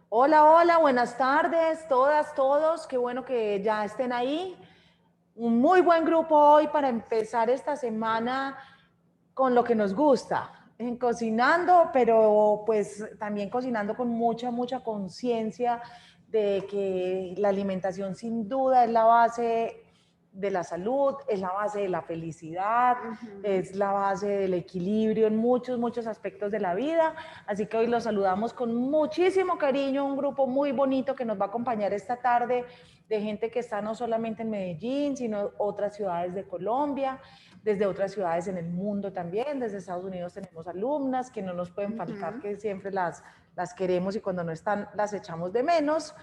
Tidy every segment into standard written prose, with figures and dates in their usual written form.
Hola, hola, buenas tardes, todas, todos. Qué bueno que ya estén ahí. Un muy buen grupo hoy para empezar esta semana con lo que nos gusta, en cocinando, pero pues también cocinando con mucha conciencia de que la alimentación sin duda es la base de la salud, es la base de la felicidad, es la base del equilibrio en muchos aspectos de la vida. Así que hoy los saludamos con muchísimo cariño, un grupo muy bonito que nos va a acompañar esta tarde de gente que está no solamente en Medellín, sino otras ciudades de Colombia, desde otras ciudades en el mundo también. Desde Estados Unidos tenemos alumnas que no nos pueden faltar, que siempre las queremos y cuando no están las echamos de menos.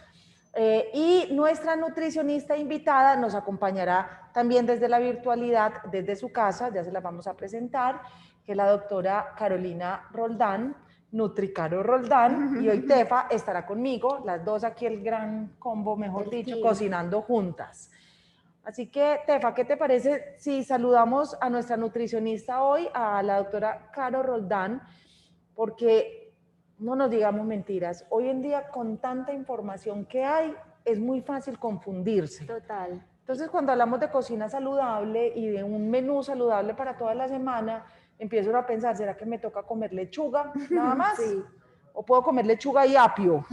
Y nuestra nutricionista invitada nos acompañará también desde la virtualidad, desde su casa, ya se la vamos a presentar, que es la doctora Carolina Roldán, Nutricaro Roldán, y hoy Tefa estará conmigo, las dos aquí el gran combo, mejor dicho, cocinando juntas. Así que, Tefa, ¿qué te parece si saludamos a nuestra nutricionista hoy, a la doctora Caro Roldán? Porque no nos digamos mentiras, hoy en día con tanta información que hay, es muy fácil confundirse. Total. Entonces, cuando hablamos de cocina saludable y de un menú saludable para toda la semana, empiezo a pensar, ¿será que me toca comer lechuga nada más? Sí. ¿O puedo comer lechuga y apio?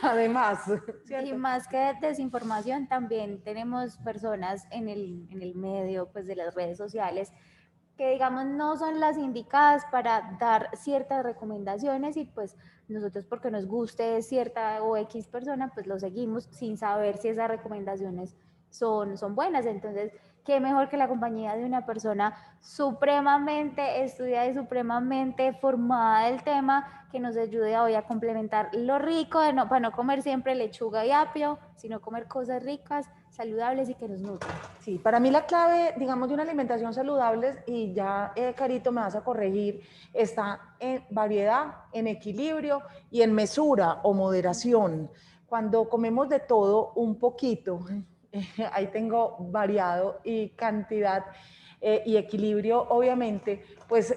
Además, Y ¿cierto? más que desinformación, también tenemos personas en el medio pues, de las redes sociales que digamos no son las indicadas para dar ciertas recomendaciones y pues nosotros porque nos guste cierta o X persona pues lo seguimos sin saber si esas recomendaciones son buenas. Entonces, qué mejor que la compañía de una persona supremamente estudiada y supremamente formada del tema que nos ayude hoy a complementar lo rico de para no comer siempre lechuga y apio, sino comer cosas ricas, saludables y que nos nutran. Sí, para mí la clave, digamos, de una alimentación saludable, y ya, Carito, me vas a corregir, está en variedad, en equilibrio y en mesura o moderación. Cuando comemos de todo un poquito, ahí tengo variado y cantidad y equilibrio, obviamente, pues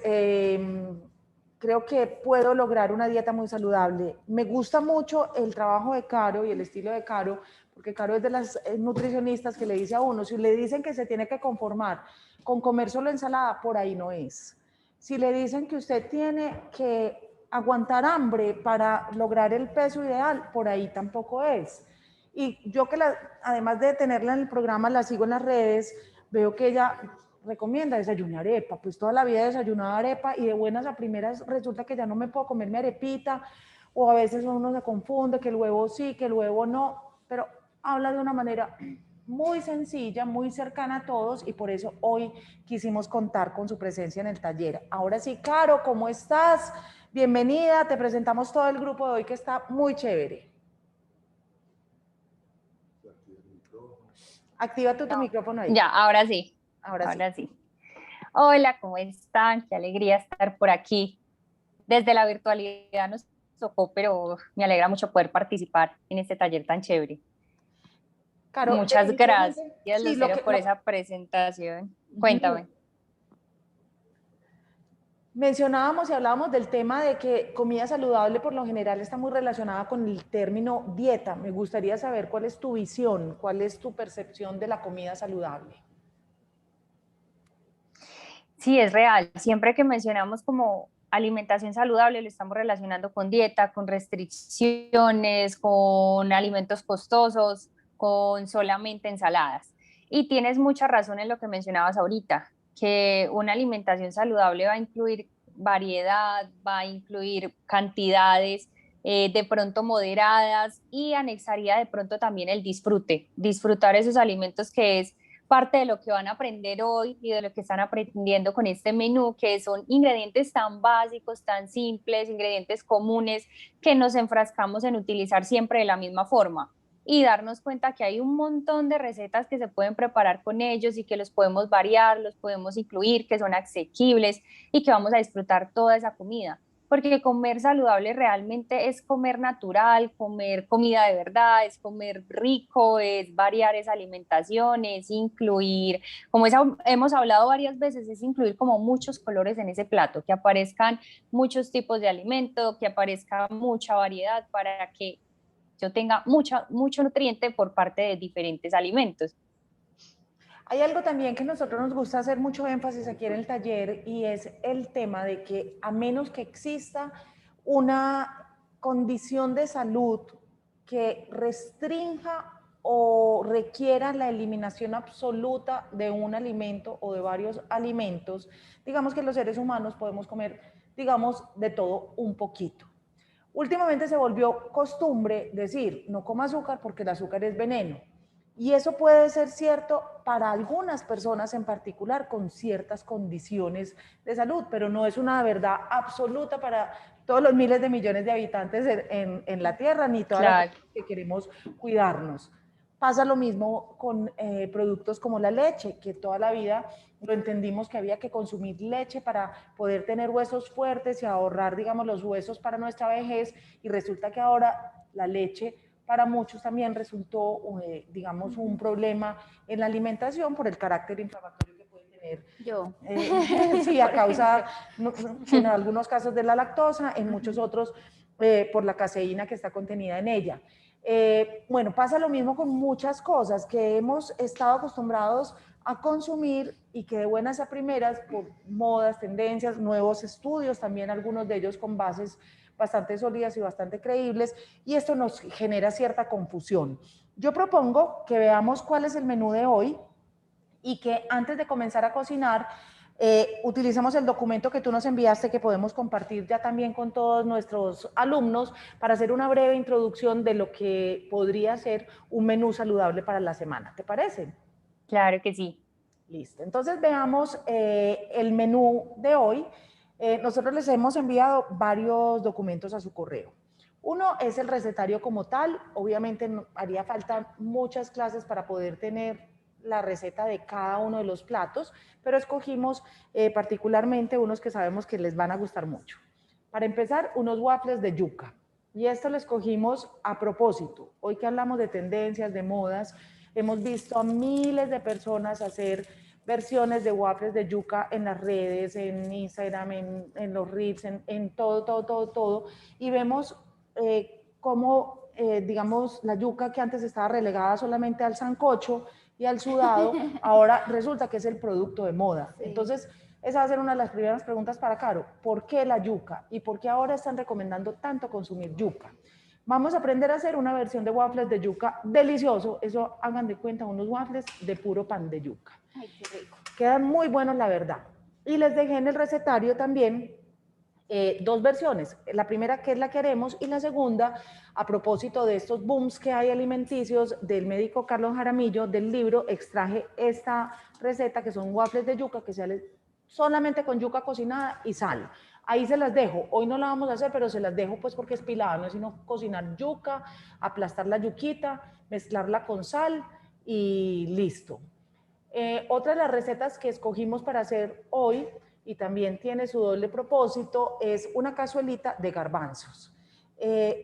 creo que puedo lograr una dieta muy saludable. Me gusta mucho el trabajo de Caro y el estilo de Caro, porque Caro es de las nutricionistas que le dice a uno, si le dicen que se tiene que conformar con comer solo ensalada, por ahí no es. Si le dicen que usted tiene que aguantar hambre para lograr el peso ideal, por ahí tampoco es. Y yo que además de tenerla en el programa, la sigo en las redes, veo que ella recomienda desayunar arepa, pues toda la vida he desayunado arepa y de buenas a primeras resulta que ya no me puedo comer mi arepita, o a veces uno se confunde que el huevo sí, que el huevo no, pero habla de una manera muy sencilla, muy cercana a todos, y por eso hoy quisimos contar con su presencia en el taller. Ahora sí, Caro, ¿cómo estás? Bienvenida, te presentamos todo el grupo de hoy que está muy chévere. Activa tu No, micrófono ahí. ya, ahora sí, Ahora sí. ahora sí. Hola, ¿cómo están? Qué alegría estar por aquí. Desde la virtualidad nos tocó, pero me alegra mucho poder participar en este taller tan chévere. Caro, Muchas gracias, definitivamente, sí, Lucero, por esa presentación. Cuéntame. mencionábamos y hablábamos del tema de que comida saludable por lo general está muy relacionada con el término dieta. Me gustaría saber cuál es tu visión, cuál es tu percepción de la comida saludable. Sí, es real. Siempre que mencionamos como alimentación saludable, lo estamos relacionando con dieta, con restricciones, con alimentos costosos, con solamente ensaladas. Y tienes mucha razón en lo que mencionabas ahorita, que una alimentación saludable va a incluir variedad, va a incluir cantidades de pronto moderadas y anexaría de pronto también el disfrute, disfrutar esos alimentos que es parte de lo que van a aprender hoy y de lo que están aprendiendo con este menú, que son ingredientes tan básicos, tan simples, ingredientes comunes, que nos enfrascamos en utilizar siempre de la misma forma y darnos cuenta que hay un montón de recetas que se pueden preparar con ellos y que los podemos variar, los podemos incluir, que son asequibles y que vamos a disfrutar toda esa comida. porque comer saludable realmente es comer natural, comer comida de verdad, es comer rico, es variar esa alimentación, es incluir, hemos hablado varias veces, es incluir como muchos colores en ese plato, que aparezcan muchos tipos de alimento, que aparezca mucha variedad para que yo tenga mucho nutriente por parte de diferentes alimentos. Hay algo también que nosotros nos gusta hacer mucho énfasis aquí en el taller y es el tema de que a menos que exista una condición de salud que restrinja o requiera la eliminación absoluta de un alimento o de varios alimentos, digamos que los seres humanos podemos comer, digamos, de todo un poquito. Últimamente se volvió costumbre decir, no coma azúcar porque el azúcar es veneno. Y eso puede ser cierto para algunas personas en particular con ciertas condiciones de salud, pero no es una verdad absoluta para todos los miles de millones de habitantes en la Tierra, ni todas las personas que queremos cuidarnos. Pasa lo mismo con productos como la leche, que toda la vida lo entendimos que había que consumir leche para poder tener huesos fuertes y ahorrar, digamos, los huesos para nuestra vejez, y resulta que ahora la leche para muchos también resultó, digamos, un problema en la alimentación por el carácter inflamatorio que puede tener. Sí, a causa, en algunos casos de la lactosa, en muchos otros por la caseína que está contenida en ella. Bueno, pasa lo mismo con muchas cosas que hemos estado acostumbrados a consumir y que de buenas a primeras, por modas, tendencias, nuevos estudios, también algunos de ellos con bases bastante sólidas y bastante creíbles, y esto nos genera cierta confusión. Yo propongo que veamos cuál es el menú de hoy y que antes de comenzar a cocinar, utilizamos el documento que tú nos enviaste, que podemos compartir ya también con todos nuestros alumnos, para hacer una breve introducción de lo que podría ser un menú saludable para la semana. ¿Te parece? Claro que sí. Listo. Entonces veamos el menú de hoy. Nosotros les hemos enviado varios documentos a su correo. Uno es el recetario como tal. Obviamente haría falta muchas clases para poder tener la receta de cada uno de los platos, pero escogimos particularmente unos que sabemos que les van a gustar mucho. Para empezar, unos waffles de yuca. Y esto lo escogimos a propósito. Hoy que hablamos de tendencias, de modas, hemos visto a miles de personas hacer versiones de waffles de yuca en las redes, en Instagram, en los Reels, en todo. Y vemos cómo, digamos, la yuca que antes estaba relegada solamente al sancocho y al sudado, ahora resulta que es el producto de moda. Sí. Entonces, esa va a ser una de las primeras preguntas para Caro. ¿Por qué la yuca? ¿Y por qué ahora están recomendando tanto consumir yuca? Vamos a aprender a hacer una versión de waffles de yuca delicioso. Eso, hagan de cuenta, unos waffles de puro pan de yuca. Ay, qué rico. Quedan muy buenos, la verdad. Y les dejé en el recetario también dos versiones. La primera, que es la que haremos, y la segunda, a propósito de estos booms que hay alimenticios del médico Carlos Jaramillo, del libro, extraje esta receta, que son waffles de yuca, que se hacen solamente con yuca cocinada y sal. Ahí se las dejo. Hoy no la vamos a hacer, pero se las dejo pues porque es pilada, no es sino cocinar yuca, aplastar la yuquita, mezclarla con sal y listo. Otra de las recetas que escogimos para hacer hoy, y también tiene su doble propósito, es una cazuelita de garbanzos.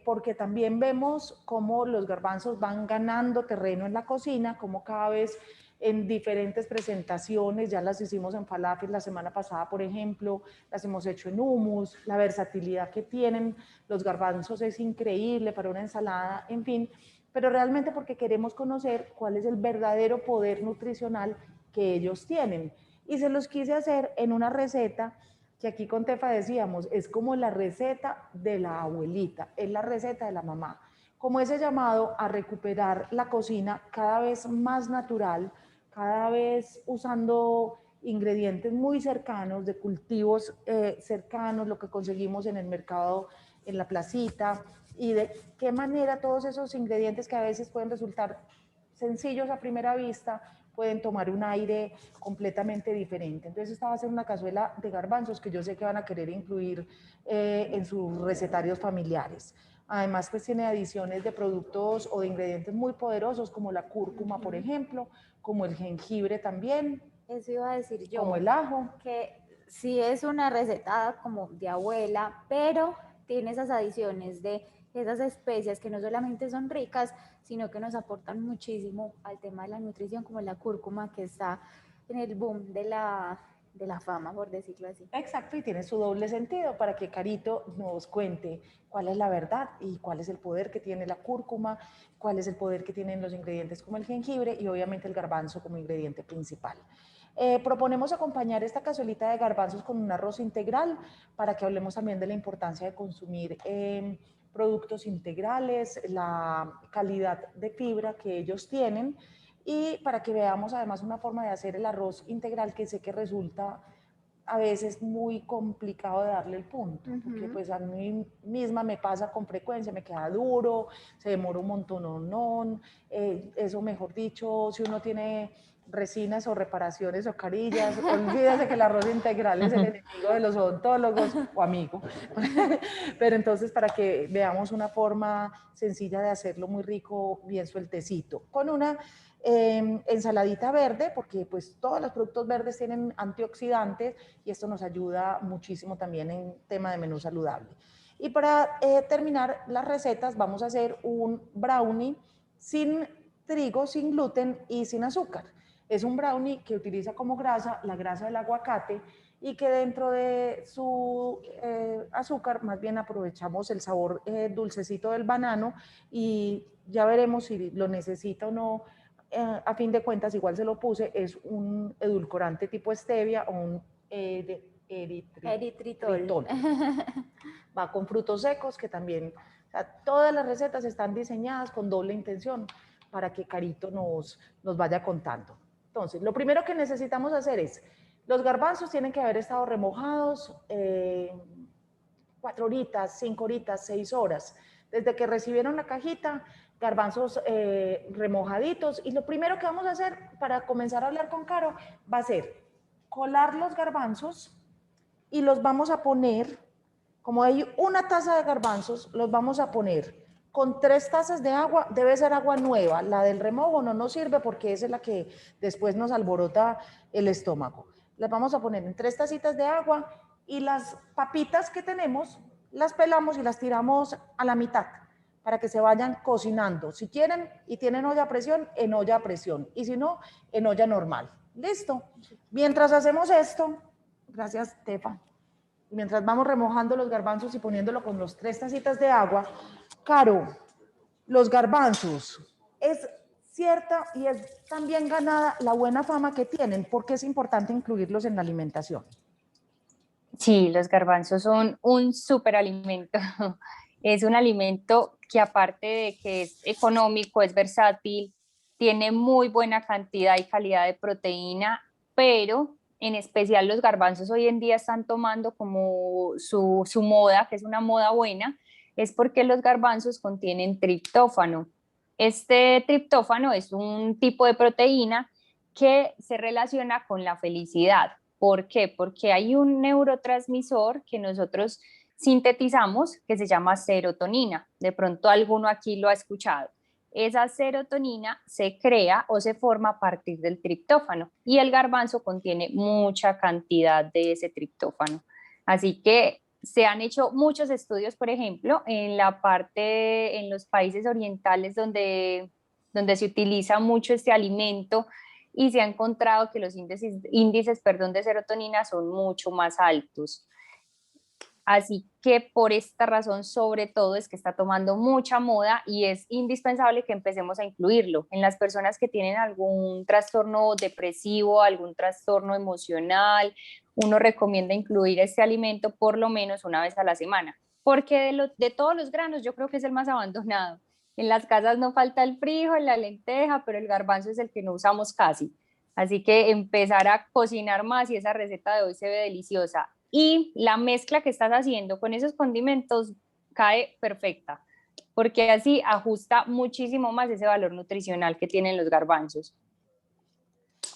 Porque también vemos cómo los garbanzos van ganando terreno en la cocina, cómo cada vez en diferentes presentaciones, ya las hicimos en falafel la semana pasada, por ejemplo, las hemos hecho en hummus, la versatilidad que tienen los garbanzos es increíble para una ensalada, en fin, pero realmente porque queremos conocer cuál es el verdadero poder nutricional que ellos tienen. Y se los quise hacer en una receta que aquí con Tefa decíamos, es como la receta de la abuelita, es la receta de la mamá, como ese llamado a recuperar la cocina cada vez más natural, cada vez usando ingredientes muy cercanos, de cultivos cercanos, lo que conseguimos en el mercado, en la placita, y de qué manera todos esos ingredientes que a veces pueden resultar sencillos a primera vista, pueden tomar un aire completamente diferente. Entonces esta va a ser una cazuela de garbanzos que yo sé que van a querer incluir en sus recetarios familiares. Además, pues tiene adiciones de productos o de ingredientes muy poderosos como la cúrcuma, por ejemplo, como el jengibre también. Eso iba a decir yo. Como el ajo. Que sí es una receta como de abuela, pero tiene esas adiciones de esas especias que no solamente son ricas, sino que nos aportan muchísimo al tema de la nutrición, como la cúrcuma que está en el boom de la fama, por decirlo así. Exacto, y tiene su doble sentido para que Carito nos cuente cuál es la verdad y cuál es el poder que tiene la cúrcuma, cuál es el poder que tienen los ingredientes como el jengibre y obviamente el garbanzo como ingrediente principal. Proponemos acompañar esta cazuelita de garbanzos con un arroz integral para que hablemos también de la importancia de consumir productos integrales, la calidad de fibra que ellos tienen y para que veamos además una forma de hacer el arroz integral que sé que resulta a veces muy complicado de darle el punto, porque pues a mí misma me pasa con frecuencia, me queda duro, se demora un montón, eso mejor dicho, si uno tiene resinas o reparaciones o carillas, olvídese que el arroz integral es el enemigo de los odontólogos o amigo, pero entonces para que veamos una forma sencilla de hacerlo muy rico, bien sueltecito, con una ensaladita verde, porque pues todos los productos verdes tienen antioxidantes y esto nos ayuda muchísimo también en tema de menú saludable. Y para terminar las recetas vamos a hacer un brownie sin trigo, sin gluten y sin azúcar. Es un brownie que utiliza como grasa la grasa del aguacate y que dentro de su azúcar más bien aprovechamos el sabor dulcecito del banano y ya veremos si lo necesita o no. A fin de cuentas, igual se lo puse, es un edulcorante tipo stevia o un eritritol. Va con frutos secos que también, o sea, todas las recetas están diseñadas con doble intención para que Carito nos vaya contando. Entonces, lo primero que necesitamos hacer es, los garbanzos tienen que haber estado remojados 4 horitas, 5 horitas, 6 horas. Desde que recibieron la cajita, garbanzos remojaditos. Y lo primero que vamos a hacer para comenzar a hablar con Caro va a ser colar los garbanzos y los vamos a poner, como hay una taza de garbanzos, los vamos a poner con 3 tazas de agua, debe ser agua nueva, la del remojo no nos sirve porque esa es la que después nos alborota el estómago. Las vamos a poner en 3 tacitas de agua y las papitas que tenemos las pelamos y las tiramos a la mitad para que se vayan cocinando. Si quieren y tienen olla a presión, en olla a presión. Y si no, en olla normal. ¿Listo? Mientras hacemos esto, gracias, Tefa. Mientras vamos remojando los garbanzos y poniéndolo con los 3 tacitas de agua, Caro, los garbanzos, es cierta y es también ganada la buena fama que tienen, porque es importante incluirlos en la alimentación. Sí, los garbanzos son un superalimento. Es un alimento que aparte de que es económico, es versátil, tiene muy buena cantidad y calidad de proteína, pero en especial los garbanzos hoy en día están tomando como su moda, que es una moda buena, es porque los garbanzos contienen triptófano. Este triptófano es un tipo de proteína que se relaciona con la felicidad. ¿Por qué? Porque hay un neurotransmisor que nosotros sintetizamos que se llama serotonina. De pronto alguno aquí lo ha escuchado. Esa serotonina se crea o se forma a partir del triptófano y el garbanzo contiene mucha cantidad de ese triptófano. Así que se han hecho muchos estudios, por ejemplo, en la parte, en los países orientales donde se utiliza mucho este alimento y se ha encontrado que los índices de serotonina son mucho más altos. Así que por esta razón, sobre todo, es que está tomando mucha moda y es indispensable que empecemos a incluirlo en las personas que tienen algún trastorno depresivo, algún trastorno emocional. Uno recomienda incluir este alimento por lo menos una vez a la semana, porque de todos los granos yo creo que es el más abandonado. En las casas no falta el frijol, la lenteja, pero el garbanzo es el que no usamos casi. Así que empezar a cocinar más y esa receta de hoy se ve deliciosa. Y la mezcla que estás haciendo con esos condimentos cae perfecta, porque así ajusta muchísimo más ese valor nutricional que tienen los garbanzos.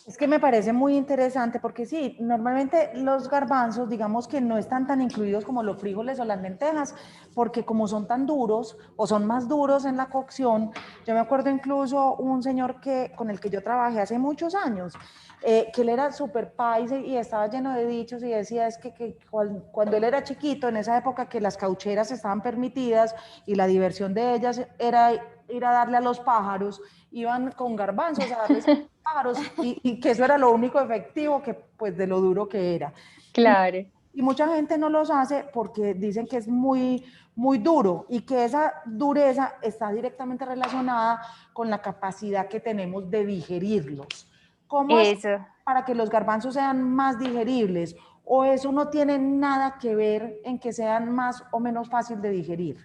Es que me parece muy interesante porque sí, normalmente los garbanzos, digamos que no están tan incluidos como los frijoles o las lentejas, porque como son tan duros o son más duros en la cocción, yo me acuerdo incluso un señor con el que yo trabajé hace muchos años, que él era súper paisa y estaba lleno de dichos y decía es que cuando él era chiquito, en esa época que las caucheras estaban permitidas y la diversión de ellas era ir a darle a los pájaros, iban con garbanzos a darles pájaros y que eso era lo único efectivo que pues de lo duro que era. Claro. Y mucha gente no los hace porque dicen que es muy duro y que esa dureza está directamente relacionada con la capacidad que tenemos de digerirlos. ¿Cómo es Eso. para que los garbanzos sean más digeribles? ¿O eso no tiene nada que ver en que sean más o menos fácil de digerir?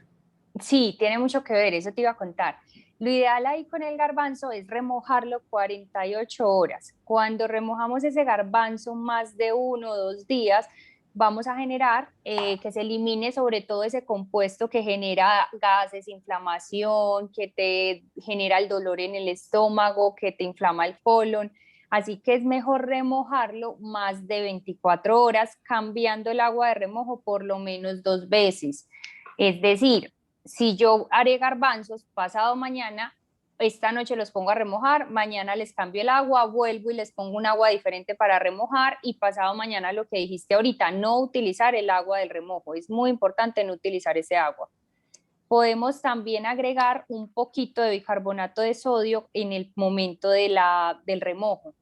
Sí, tiene mucho que ver, eso te iba a contar. Lo ideal ahí con el garbanzo es remojarlo 48 horas. Cuando remojamos ese garbanzo más de 1 o 2 días, vamos a generar que se elimine sobre todo ese compuesto que genera gases, inflamación, que te genera el dolor en el estómago, que te inflama el colon. Así que es mejor remojarlo más de 24 horas, cambiando el agua de remojo por lo menos 2 veces. Es decir, si yo haré garbanzos pasado mañana, esta noche los pongo a remojar, mañana les cambio el agua, vuelvo y les pongo un agua diferente para remojar y pasado mañana lo que dijiste ahorita, no utilizar el agua del remojo. Es muy importante no utilizar ese agua. Podemos también agregar un poquito de bicarbonato de sodio en el momento del remojo.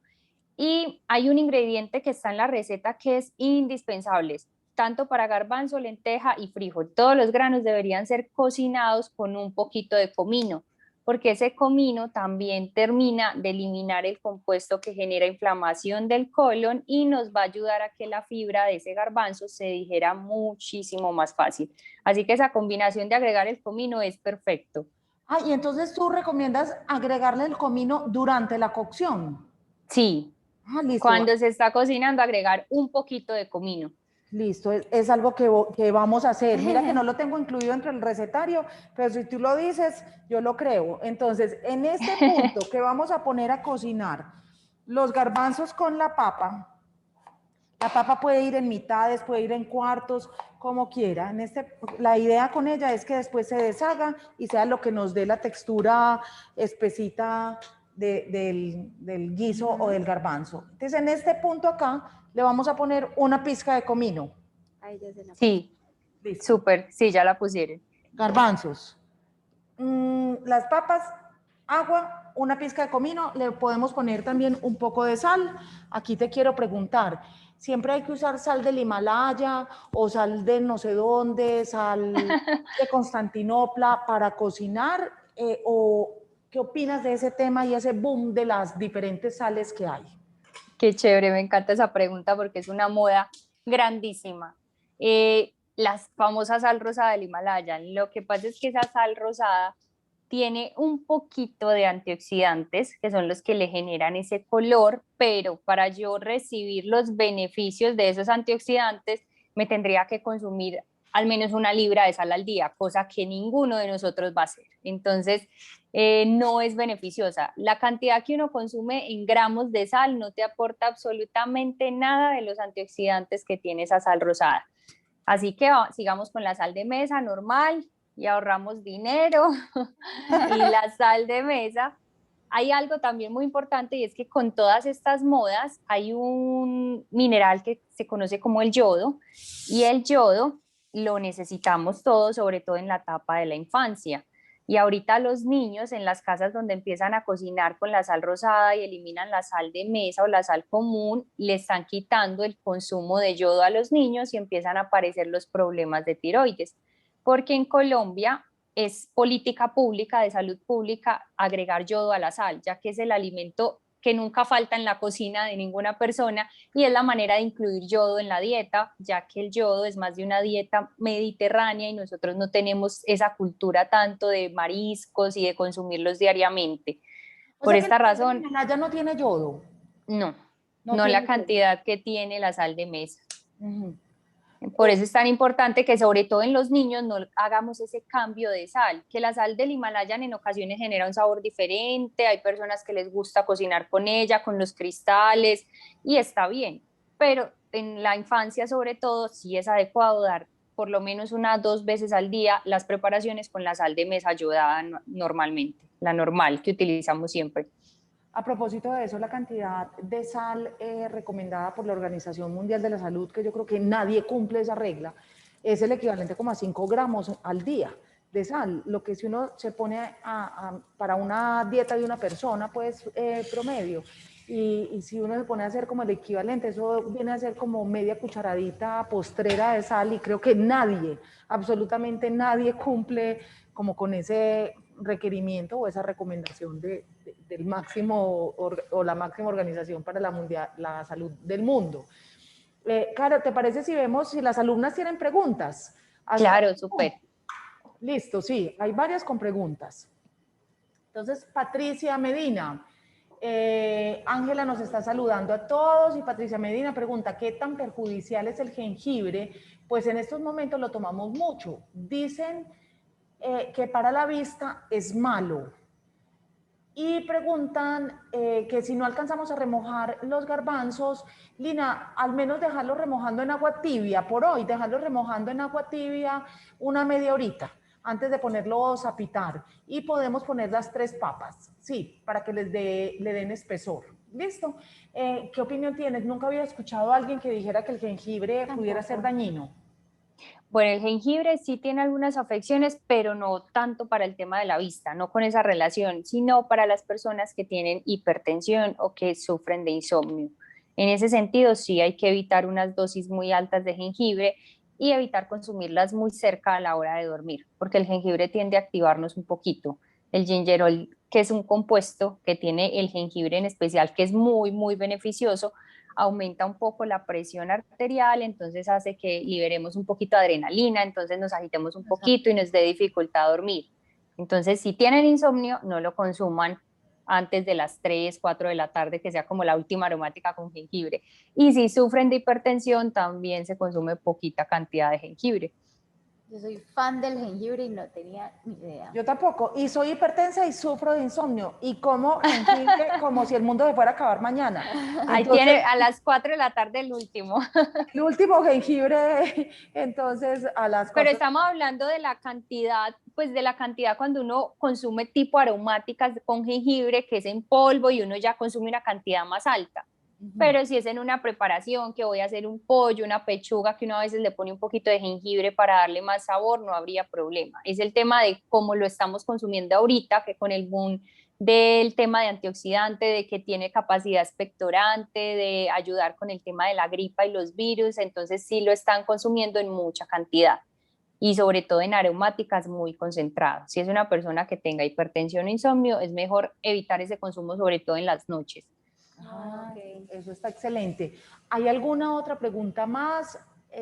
Y hay un ingrediente que está en la receta que es indispensable, tanto para garbanzo, lenteja y frijol. Todos los granos deberían ser cocinados con un poquito de comino, porque ese comino también termina de eliminar el compuesto que genera inflamación del colon y nos va a ayudar a que la fibra de ese garbanzo se digiera muchísimo más fácil. Así que esa combinación de agregar el comino es perfecto. Ah, y entonces tú recomiendas agregarle el comino durante la cocción. Sí, Ah, listo. cuando se está cocinando agregar un poquito de comino. Listo, es algo que vamos a hacer. Mira que no lo tengo incluido entre el recetario, pero si tú lo dices, yo lo creo. Entonces, en este punto que vamos a poner a cocinar los garbanzos con la papa puede ir en mitades, puede ir en cuartos, como quiera. La idea con ella es que después se deshaga y sea lo que nos dé la textura espesita del guiso o del garbanzo. Entonces, en este punto acá le vamos a poner una pizca de comino. Ahí ya se la puse. Sí, Listo. súper, sí, ya la pusieron. Garbanzos. Las papas, agua, una pizca de comino, le podemos poner también un poco de sal. Aquí te quiero preguntar, ¿siempre hay que usar sal del Himalaya o sal de no sé dónde, sal de Constantinopla para cocinar? ¿O qué opinas de ese tema y ese boom de las diferentes sales que hay? Qué chévere, me encanta esa pregunta porque es una moda grandísima. Las famosas sal rosada del Himalaya. Lo que pasa es que esa sal rosada tiene un poquito de antioxidantes, que son los que le generan ese color, pero para yo recibir los beneficios de esos antioxidantes, me tendría que consumir al menos 1 libra de sal al día, cosa que ninguno de nosotros va a hacer. Entonces, no es beneficiosa. La cantidad que uno consume en gramos de sal no te aporta absolutamente nada de los antioxidantes que tiene esa sal rosada. Así que sigamos con la sal de mesa normal y ahorramos dinero. Y la sal de mesa, hay algo también muy importante y es que con todas estas modas hay un mineral que se conoce como el yodo y el yodo lo necesitamos todos, sobre todo en la etapa de la infancia. Y ahorita los niños en las casas donde empiezan a cocinar con la sal rosada y eliminan la sal de mesa o la sal común, le están quitando el consumo de yodo a los niños y empiezan a aparecer los problemas de tiroides. Porque en Colombia es política pública de salud pública agregar yodo a la sal, ya que es el alimento que nunca falta en la cocina de ninguna persona y es la manera de incluir yodo en la dieta, ya que el yodo es más de una dieta mediterránea y nosotros no tenemos esa cultura tanto de mariscos y de consumirlos diariamente. O Por sea que esta el razón, Himalaya no tiene yodo. no, No no la tiene yodo. cantidad que tiene la sal de mesa. Uh -huh. Por eso es tan importante que sobre todo en los niños no hagamos ese cambio de sal, que la sal del Himalaya en ocasiones genera un sabor diferente, hay personas que les gusta cocinar con ella, con los cristales, y está bien, pero en la infancia sobre todo sí es adecuado dar por lo menos 1 o 2 veces al día las preparaciones con la sal de mesa ayudada normalmente, la normal que utilizamos siempre. A propósito de eso, la cantidad de sal recomendada por la Organización Mundial de la Salud, que yo creo que nadie cumple esa regla, es el equivalente como a 5 gramos al día de sal. Lo que si uno se pone para una dieta de una persona, pues promedio, y si uno se pone a hacer como el equivalente, eso viene a ser como media cucharadita postrera de sal, y creo que nadie, absolutamente nadie cumple como con ese requerimiento o esa recomendación del máximo o la máxima organización para la salud del mundo. Caro, ¿te parece si vemos si las alumnas tienen preguntas? Claro, súper. Listo, sí, hay varias con preguntas. Entonces, Patricia Medina, Ángela nos está saludando a todos y Patricia Medina pregunta, ¿qué tan perjudicial es el jengibre? Pues en estos momentos lo tomamos mucho. Dicen que para la vista es malo. Y preguntan que si no alcanzamos a remojar los garbanzos, Lina, al menos dejarlos remojando en agua tibia por hoy, dejarlos remojando en agua tibia una media horita antes de ponerlos a pitar. Y podemos poner las 3 papas, sí, para que le den espesor. ¿Listo? ¿Qué opinión tienes? Nunca había escuchado a alguien que dijera que el jengibre pudiera ser dañino. Bueno, el jengibre sí tiene algunas afecciones, pero no tanto para el tema de la vista, no con esa relación, sino para las personas que tienen hipertensión o que sufren de insomnio. En ese sentido, sí hay que evitar unas dosis muy altas de jengibre y evitar consumirlas muy cerca a la hora de dormir, porque el jengibre tiende a activarnos un poquito. El gingerol, que es un compuesto que tiene el jengibre en especial, que es muy, muy beneficioso, aumenta un poco la presión arterial, entonces hace que liberemos un poquito de adrenalina, entonces nos agitemos un poquito y nos dé dificultad a dormir. Entonces, si tienen insomnio, no lo consuman antes de las 3, 4 de la tarde, que sea como la última aromática con jengibre. Y si sufren de hipertensión, también se consume poquita cantidad de jengibre. Yo soy fan del jengibre y no tenía ni idea. Yo tampoco. Y soy hipertensa y sufro de insomnio. Y como jengibre como si el mundo se fuera a acabar mañana. Ahí Entonces, tiene a las 4 de la tarde el último. el último jengibre, entonces a las 4. Pero estamos hablando de la cantidad, pues de la cantidad cuando uno consume tipo aromáticas con jengibre, que es en polvo y uno ya consume una cantidad más alta. Pero si es en una preparación, que voy a hacer un pollo, una pechuga, que uno a veces le pone un poquito de jengibre para darle más sabor, no habría problema. Es el tema de cómo lo estamos consumiendo ahorita, que con el boom del tema de antioxidante, de que tiene capacidad expectorante, de ayudar con el tema de la gripa y los virus, entonces sí lo están consumiendo en mucha cantidad y sobre todo en aromáticas muy concentradas. Si es una persona que tenga hipertensión o insomnio, es mejor evitar ese consumo, sobre todo en las noches. Okay. Eso está excelente. ¿Hay alguna otra pregunta más?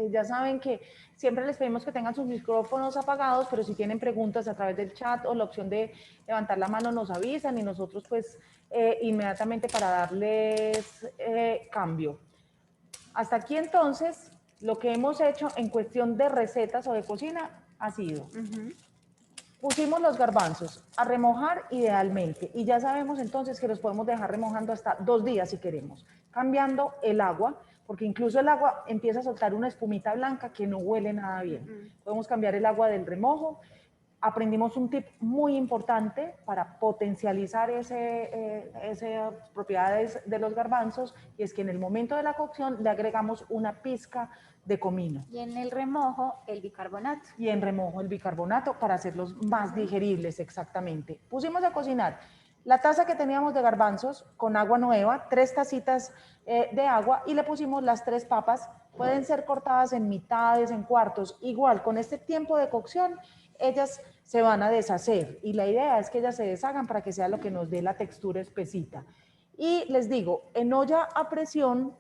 Ya saben que siempre les pedimos que tengan sus micrófonos apagados, pero si tienen preguntas a través del chat o la opción de levantar la mano nos avisan y nosotros pues inmediatamente para darles cambio. Hasta aquí entonces lo que hemos hecho en cuestión de recetas o de cocina ha sido... Pusimos los garbanzos a remojar idealmente y ya sabemos entonces que los podemos dejar remojando hasta 2 días si queremos, cambiando el agua, porque incluso el agua empieza a soltar una espumita blanca que no huele nada bien. Podemos cambiar el agua del remojo. Aprendimos un tip muy importante para potencializar esas propiedades de los garbanzos y es que en el momento de la cocción le agregamos una pizca de comino. Y en el remojo, el bicarbonato. Y en remojo el bicarbonato para hacerlos más digeribles, exactamente. Pusimos a cocinar la taza que teníamos de garbanzos con agua nueva, 3 tacitas de agua y le pusimos las 3 papas. Pueden ser cortadas en mitades, en cuartos. Igual, con este tiempo de cocción, ellas se van a deshacer y la idea es que ellas se deshagan para que sea lo que nos dé la textura espesita. Y les digo, en olla a presión,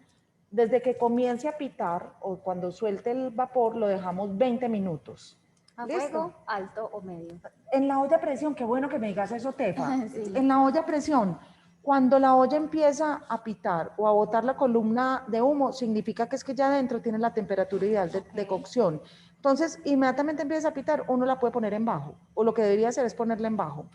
desde que comience a pitar o cuando suelte el vapor, lo dejamos 20 minutos. ¿A fuego alto o medio? En la olla a presión, qué bueno que me digas eso, Tefa. Sí. En la olla a presión, Cuando la olla empieza a pitar o a botar la columna de humo, significa que es que ya adentro tiene la temperatura ideal de cocción. Entonces, inmediatamente empieza a pitar, uno la puede poner en bajo, o lo que debería hacer es ponerla en bajo.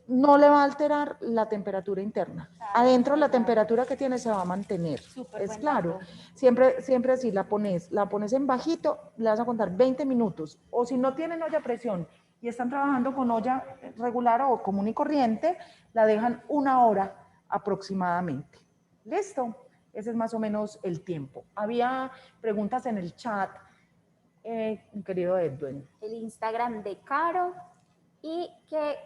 No le va a alterar la temperatura interna. Adentro la temperatura que tiene se va a mantener. Es claro. Siempre así la pones en bajito, le vas a contar 20 minutos. O si no tienen olla a presión y están trabajando con olla regular o común y corriente, la dejan 1 hora aproximadamente. ¿Listo? Ese es más o menos el tiempo. Había preguntas en el chat, querido Edwin. El Instagram de Caro y que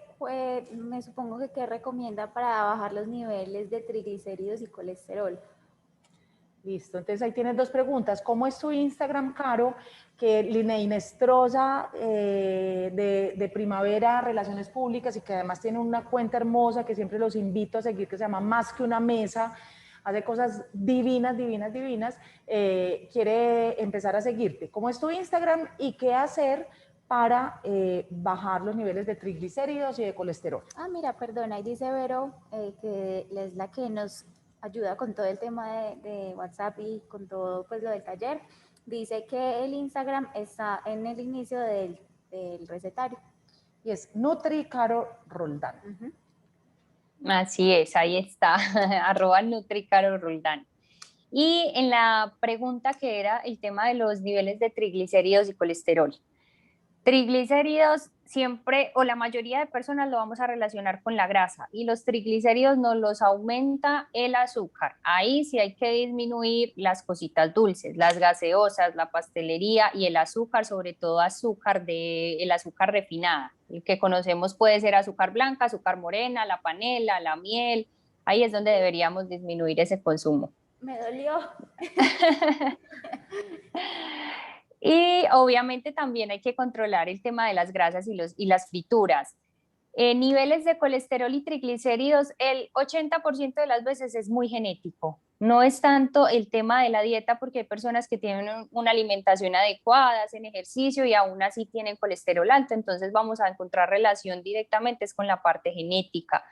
me supongo que qué recomienda para bajar los niveles de triglicéridos y colesterol. Listo, entonces ahí tienes 2 preguntas. ¿Cómo es tu Instagram, Caro? Que Linney Nestrosa, de Primavera Relaciones Públicas, y que además tiene una cuenta hermosa que siempre los invito a seguir, que se llama Más que una Mesa, hace cosas divinas, quiere empezar a seguirte. ¿Cómo es tu Instagram y qué hacer para bajar los niveles de triglicéridos y de colesterol? Ah, mira, perdona, ahí dice Vero, que es la que nos ayuda con todo el tema de WhatsApp y con todo pues lo del taller. Dice que el Instagram está en el inicio del recetario. Y es Nutri Caro Roldán. Así es, ahí está, @NutriCaroRoldán. Y en la pregunta que era el tema de los niveles de triglicéridos y colesterol. Triglicéridos siempre, o la mayoría de personas lo vamos a relacionar con la grasa, y los triglicéridos nos los aumenta el azúcar. Ahí sí hay que disminuir las cositas dulces, las gaseosas, la pastelería y el azúcar, sobre todo el azúcar refinada. El que conocemos puede ser azúcar blanca, azúcar morena, la panela, la miel. Ahí es donde deberíamos disminuir ese consumo. Me dolió. Y obviamente también hay que controlar el tema de las grasas y las frituras. Niveles de colesterol y triglicéridos, el 80% de las veces es muy genético. No es tanto el tema de la dieta, porque hay personas que tienen una alimentación adecuada, hacen ejercicio y aún así tienen colesterol alto. Entonces vamos a encontrar relación directamente con la parte genética.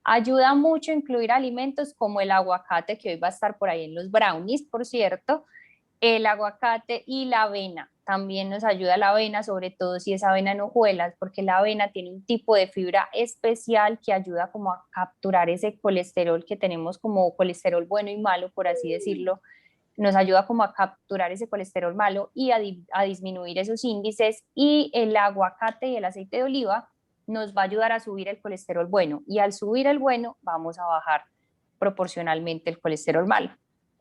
Ayuda mucho incluir alimentos como el aguacate, que hoy va a estar por ahí en los brownies, por cierto. El aguacate y la avena. También nos ayuda la avena, sobre todo si es avena en hojuelas, porque la avena tiene un tipo de fibra especial que ayuda como a capturar ese colesterol que tenemos, como colesterol bueno y malo, por así decirlo. Nos ayuda como a capturar ese colesterol malo y a disminuir esos índices. Y el aguacate y el aceite de oliva nos va a ayudar a subir el colesterol bueno, y al subir el bueno vamos a bajar proporcionalmente el colesterol malo.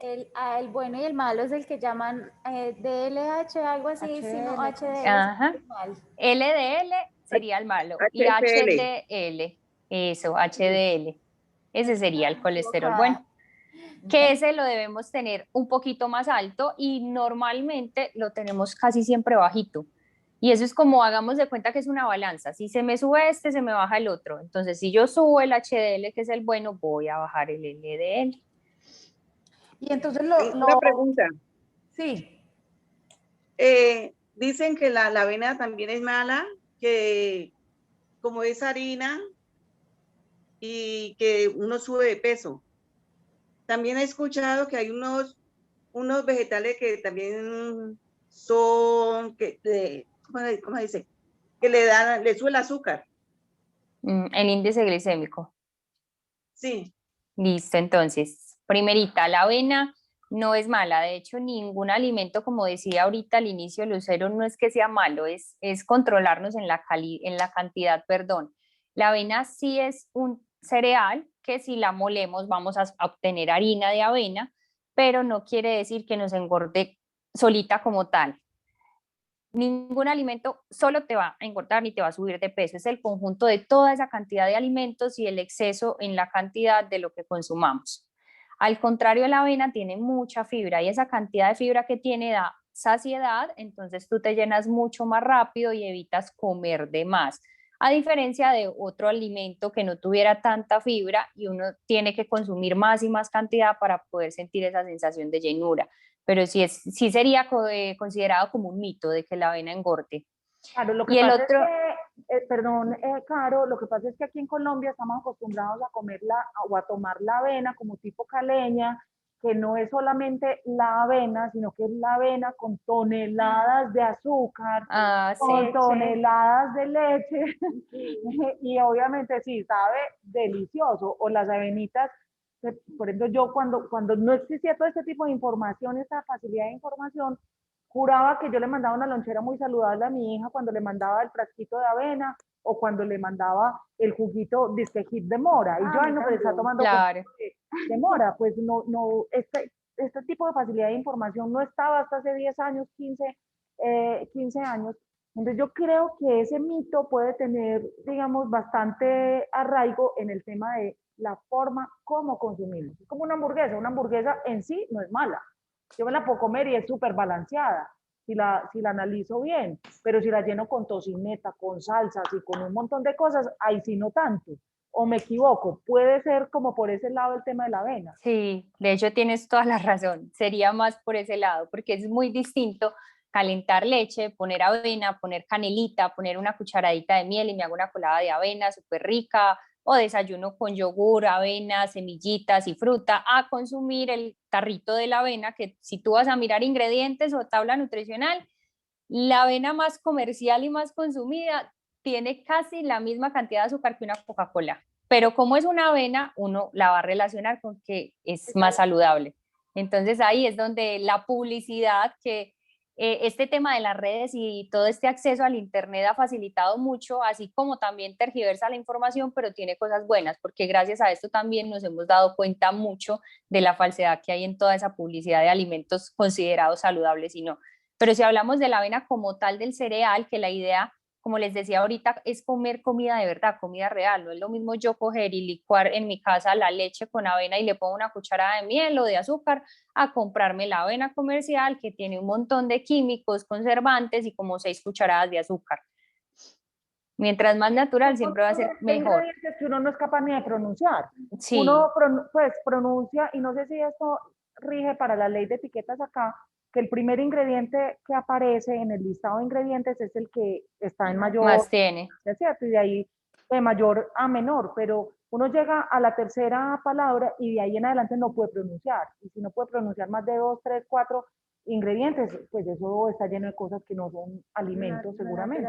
El bueno y el malo es el que llaman DLH, algo así, sino HDL. Ajá. LDL sería el malo y HDL, eso, HDL, ese sería el colesterol bueno, que ese lo debemos tener un poquito más alto y normalmente lo tenemos casi siempre bajito. Y eso es como, hagamos de cuenta que es una balanza, si se me sube este, se me baja el otro. Entonces, si yo subo el HDL, que es el bueno, voy a bajar el LDL. Y entonces Una pregunta. Sí. Dicen que la avena también es mala, que como es harina y que uno sube de peso. También he escuchado que hay unos vegetales que también son, ¿cómo dice? Que le sube el azúcar. El índice glicémico. Sí. Listo, entonces, primerita, la avena no es mala. De hecho, ningún alimento, como decía ahorita al inicio Lucero, no es que sea malo, es controlarnos en la cantidad, perdón. La avena sí es un cereal que si la molemos vamos a obtener harina de avena, pero no quiere decir que nos engorde solita como tal. Ningún alimento solo te va a engordar ni te va a subir de peso, es el conjunto de toda esa cantidad de alimentos y el exceso en la cantidad de lo que consumamos. Al contrario, la avena tiene mucha fibra y esa cantidad de fibra que tiene da saciedad, entonces tú te llenas mucho más rápido y evitas comer de más, a diferencia de otro alimento que no tuviera tanta fibra y uno tiene que consumir más y más cantidad para poder sentir esa sensación de llenura. Pero sí sería considerado como un mito de que la avena engorde. Claro, lo que y el pasa otro, es que perdón, Caro, lo que pasa es que aquí en Colombia estamos acostumbrados a comerla o a tomar la avena como tipo caleña, que no es solamente la avena, sino que es la avena con toneladas de azúcar, Ah, con sí. toneladas de leche, y obviamente sí, sabe delicioso. O las avenitas, por ejemplo, yo cuando no existía todo este tipo de información, esta facilidad de información, juraba que yo le mandaba una lonchera muy saludable a mi hija cuando le mandaba el frasquito de avena o cuando le mandaba el juguito disque hit de mora. Y yo, ay, no, pero está tomando Claro. de mora. Pues no, este tipo de facilidad de información no estaba hasta hace 10 años, 15 años. Entonces yo creo que ese mito puede tener, digamos, bastante arraigo en el tema de la forma como consumimos. Es como una hamburguesa en sí no es mala, yo me la puedo comer y es súper balanceada, si la analizo bien, pero si la lleno con tocineta, con salsas y con un montón de cosas, ahí sí no tanto. O me equivoco, puede ser como por ese lado el tema de la avena. Sí, de hecho tienes toda la razón. Sería más por ese lado, porque es muy distinto calentar leche, poner avena, poner canelita, poner una cucharadita de miel y me hago una colada de avena súper rica, o desayuno con yogur, avena, semillitas y fruta, a consumir el tarrito de la avena, que si tú vas a mirar ingredientes o tabla nutricional, la avena más comercial y más consumida tiene casi la misma cantidad de azúcar que una Coca-Cola, pero como es una avena, uno la va a relacionar con que es más saludable. Entonces ahí es donde la publicidad, que este tema de las redes y todo este acceso al Internet ha facilitado mucho, así como también tergiversa la información, pero tiene cosas buenas, porque gracias a esto también nos hemos dado cuenta mucho de la falsedad que hay en toda esa publicidad de alimentos considerados saludables y no. Pero si hablamos de la avena como tal del cereal, que la idea, como les decía ahorita, es comer comida de verdad, comida real. No es lo mismo yo coger y licuar en mi casa la leche con avena y le pongo una cucharada de miel o de azúcar a comprarme la avena comercial que tiene un montón de químicos, conservantes y como 6 cucharadas de azúcar. Mientras más natural, siempre va a ser Hay mejor. ingredientes que uno no es capaz ni de pronunciar. Sí, Uno pues pronuncia, y no sé si esto rige para la ley de etiquetas acá, que el primer ingrediente que aparece en el listado de ingredientes es el que está en mayor, más tiene. ¿cierto? Y de ahí de mayor a menor, pero uno llega a la tercera palabra y de ahí en adelante no puede pronunciar. Y si no puede pronunciar más de 2, 3, 4 ingredientes, pues eso está lleno de cosas que no son alimentos seguramente.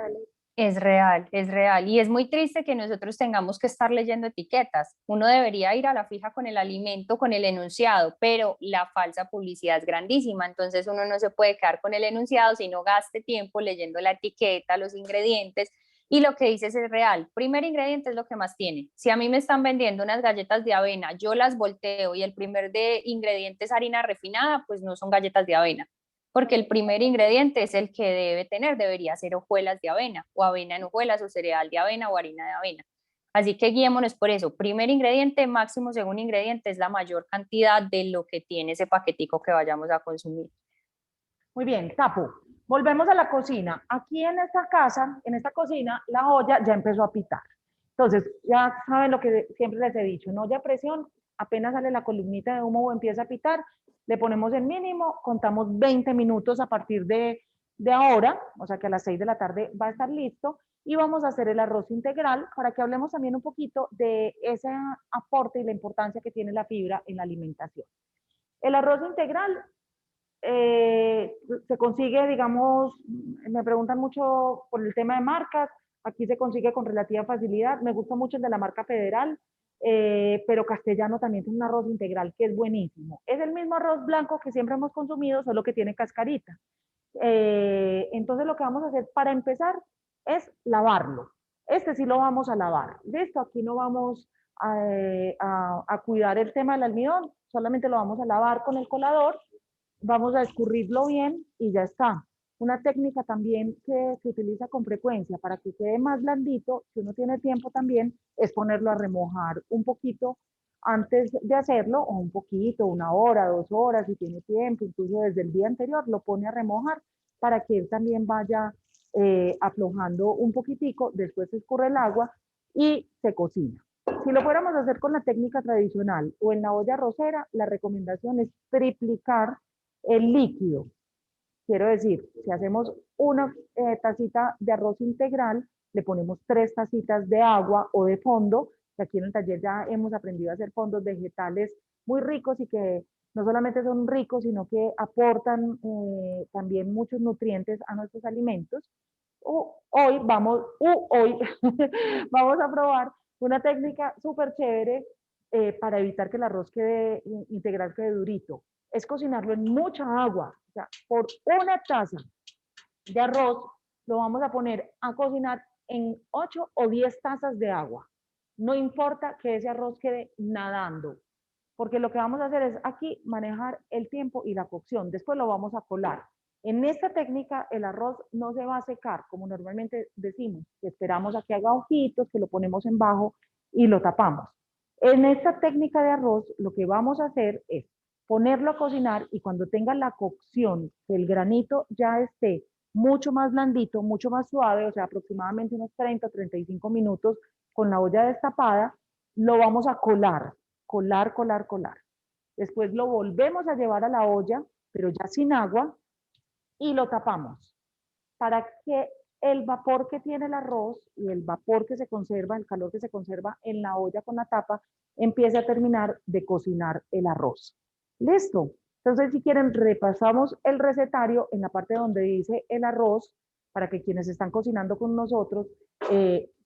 Es real, es real. Y es muy triste que nosotros tengamos que estar leyendo etiquetas. Uno debería ir a la fija con el alimento, con el enunciado, pero la falsa publicidad es grandísima. Entonces uno no se puede quedar con el enunciado, sino gaste tiempo leyendo la etiqueta, los ingredientes. Y lo que dices es real. Primer ingrediente es lo que más tiene. Si a mí me están vendiendo unas galletas de avena, yo las volteo y el primer de ingrediente es harina refinada, pues no son galletas de avena, porque el primer ingrediente es el que debe tener, debería ser hojuelas de avena, o avena en hojuelas, o cereal de avena, o harina de avena. Así que guiémonos por eso. Primer ingrediente, máximo segundo ingrediente es la mayor cantidad de lo que tiene ese paquetico que vayamos a consumir. Muy bien, Tapo. Volvemos a la cocina. Aquí en esta casa, en esta cocina, la olla ya empezó a pitar. Entonces, ya saben lo que siempre les he dicho, en olla a presión, apenas sale la columnita de humo o empieza a pitar, le ponemos el mínimo, contamos 20 minutos a partir de ahora, o sea que a las 6 de la tarde va a estar listo, y vamos a hacer el arroz integral para que hablemos también un poquito de ese aporte y la importancia que tiene la fibra en la alimentación. El arroz integral se consigue, digamos, me preguntan mucho por el tema de marcas, aquí se consigue con relativa facilidad, me gusta mucho el de la marca Federal, pero Castellano también tiene un arroz integral que es buenísimo. Es el mismo arroz blanco que siempre hemos consumido, solo que tiene cascarita. Entonces lo que vamos a hacer para empezar es lavarlo. Este sí lo vamos a lavar. Listo, aquí no vamos a cuidar el tema del almidón, solamente lo vamos a lavar con el colador, vamos a escurrirlo bien y ya está. Una técnica también que se utiliza con frecuencia para que quede más blandito, si uno tiene tiempo también, es ponerlo a remojar un poquito antes de hacerlo, o un poquito, 1 hora, 2 horas, si tiene tiempo, incluso desde el día anterior, lo pone a remojar para que él también vaya aflojando un poquitico, después se escurre el agua y se cocina. Si lo fuéramos a hacer con la técnica tradicional o en la olla arrocera, la recomendación es triplicar el líquido. Quiero decir, si hacemos una tacita de arroz integral, le ponemos 3 tacitas de agua o de fondo, que aquí en el taller ya hemos aprendido a hacer fondos vegetales muy ricos y que no solamente son ricos, sino que aportan también muchos nutrientes a nuestros alimentos. Hoy vamos vamos a probar una técnica súper chévere para evitar que el arroz quede integral, quede durito. Es cocinarlo en mucha agua. O sea, por una taza de arroz lo vamos a poner a cocinar en 8 o 10 tazas de agua. No importa que ese arroz quede nadando, porque lo que vamos a hacer es aquí manejar el tiempo y la cocción. Después lo vamos a colar. En esta técnica el arroz no se va a secar, como normalmente decimos, que esperamos a que haga ojitos, que lo ponemos en bajo y lo tapamos. En esta técnica de arroz lo que vamos a hacer es ponerlo a cocinar y cuando tenga la cocción, que el granito ya esté mucho más blandito, mucho más suave, o sea, aproximadamente unos 30 o 35 minutos con la olla destapada, lo vamos a colar, colar, colar, colar. Después lo volvemos a llevar a la olla, pero ya sin agua, y lo tapamos para que el vapor que tiene el arroz y el vapor que se conserva, el calor que se conserva en la olla con la tapa, empiece a terminar de cocinar el arroz. Listo. Entonces, si quieren, repasamos el recetario en la parte donde dice el arroz, para que quienes están cocinando con nosotros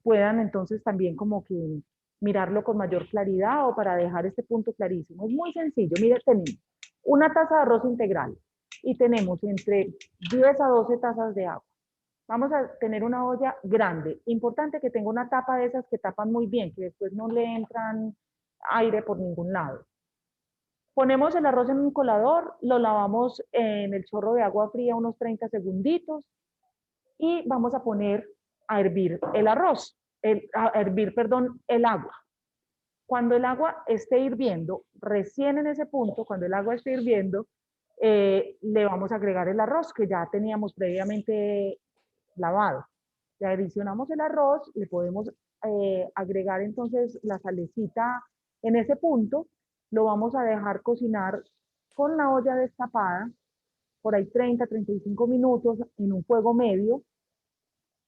puedan entonces también como que mirarlo con mayor claridad o para dejar este punto clarísimo. Es muy sencillo. Mire, tenemos una taza de arroz integral y tenemos entre 10 a 12 tazas de agua. Vamos a tener una olla grande. Importante que tenga una tapa de esas que tapan muy bien, que después no le entran aire por ningún lado. Ponemos el arroz en un colador, lo lavamos en el chorro de agua fría unos 30 segunditos y vamos a poner a hervir el arroz, el agua. Cuando el agua esté hirviendo, recién en ese punto, cuando el agua esté hirviendo, le vamos a agregar el arroz que ya teníamos previamente lavado. Le adicionamos el arroz, le podemos agregar entonces la salecita en ese punto, lo vamos a dejar cocinar con la olla destapada, por ahí 30, 35 minutos en un fuego medio,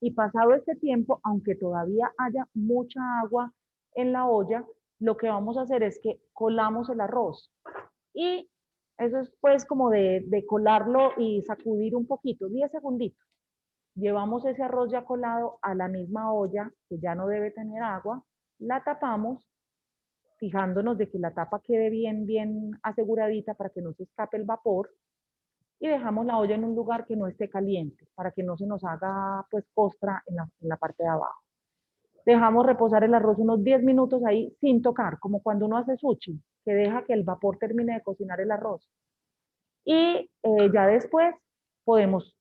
y pasado este tiempo, aunque todavía haya mucha agua en la olla, lo que vamos a hacer es que colamos el arroz. Y eso es pues como de colarlo y sacudir un poquito, 10 segunditos. Llevamos ese arroz ya colado a la misma olla, que ya no debe tener agua, la tapamos, fijándonos de que la tapa quede bien, bien aseguradita para que no se escape el vapor, y dejamos la olla en un lugar que no esté caliente, para que no se nos haga pues costra en la parte de abajo. Dejamos reposar el arroz unos 10 minutos ahí sin tocar, como cuando uno hace sushi, que deja que el vapor termine de cocinar el arroz. Y ya después podemos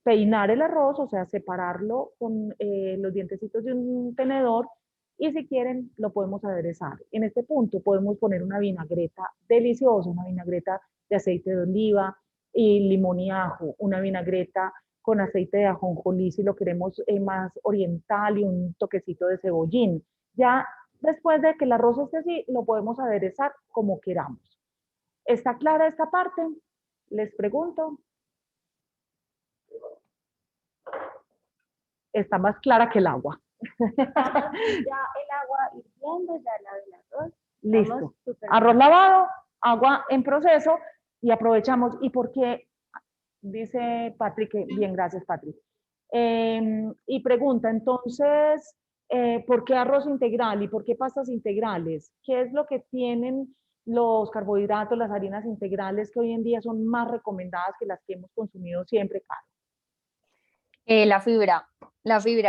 peinar el arroz, o sea, separarlo con los dientecitos de un tenedor y si quieren lo podemos aderezar. En este punto podemos poner una vinagreta deliciosa, una vinagreta de aceite de oliva y limón y ajo, una vinagreta con aceite de ajonjolí si lo queremos más oriental y un toquecito de cebollín. Ya después de que el arroz esté así, lo podemos aderezar como queramos. ¿Está clara esta parte? Les pregunto. Está más clara que el agua. Ya el agua hirviendo, ya la del arroz. Listo. Arroz lavado, agua en proceso y aprovechamos. ¿Y por qué? Dice Patrick, bien, gracias Patrick. Y pregunta, entonces, ¿por qué arroz integral y por qué pastas integrales? ¿Qué es lo que tienen los carbohidratos, las harinas integrales que hoy en día son más recomendadas que las que hemos consumido siempre, Caro? La fibra,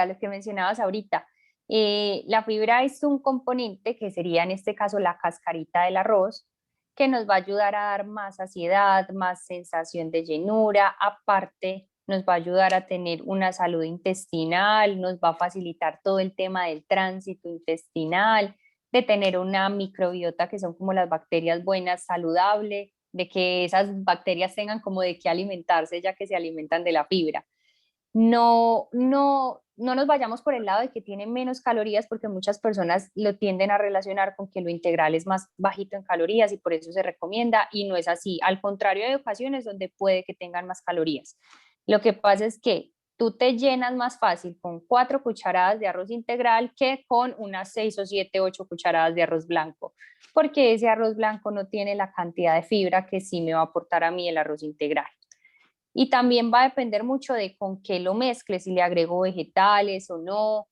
lo que mencionabas ahorita. La fibra es un componente que sería en este caso la cascarita del arroz, que nos va a ayudar a dar más saciedad, más sensación de llenura, aparte nos va a ayudar a tener una salud intestinal, nos va a facilitar todo el tema del tránsito intestinal, de tener una microbiota que son como las bacterias buenas, saludable, de que esas bacterias tengan como de qué alimentarse ya que se alimentan de la fibra. No nos vayamos por el lado de que tiene menos calorías porque muchas personas lo tienden a relacionar con que lo integral es más bajito en calorías y por eso se recomienda y no es así. Al contrario, hay ocasiones donde puede que tengan más calorías. Lo que pasa es que tú te llenas más fácil con 4 cucharadas de arroz integral que con unas 6 o 7, 8 cucharadas de arroz blanco, porque ese arroz blanco no tiene la cantidad de fibra que sí me va a aportar a mí el arroz integral. Y también va a depender mucho de con qué lo mezcles, si le agrego vegetales o no.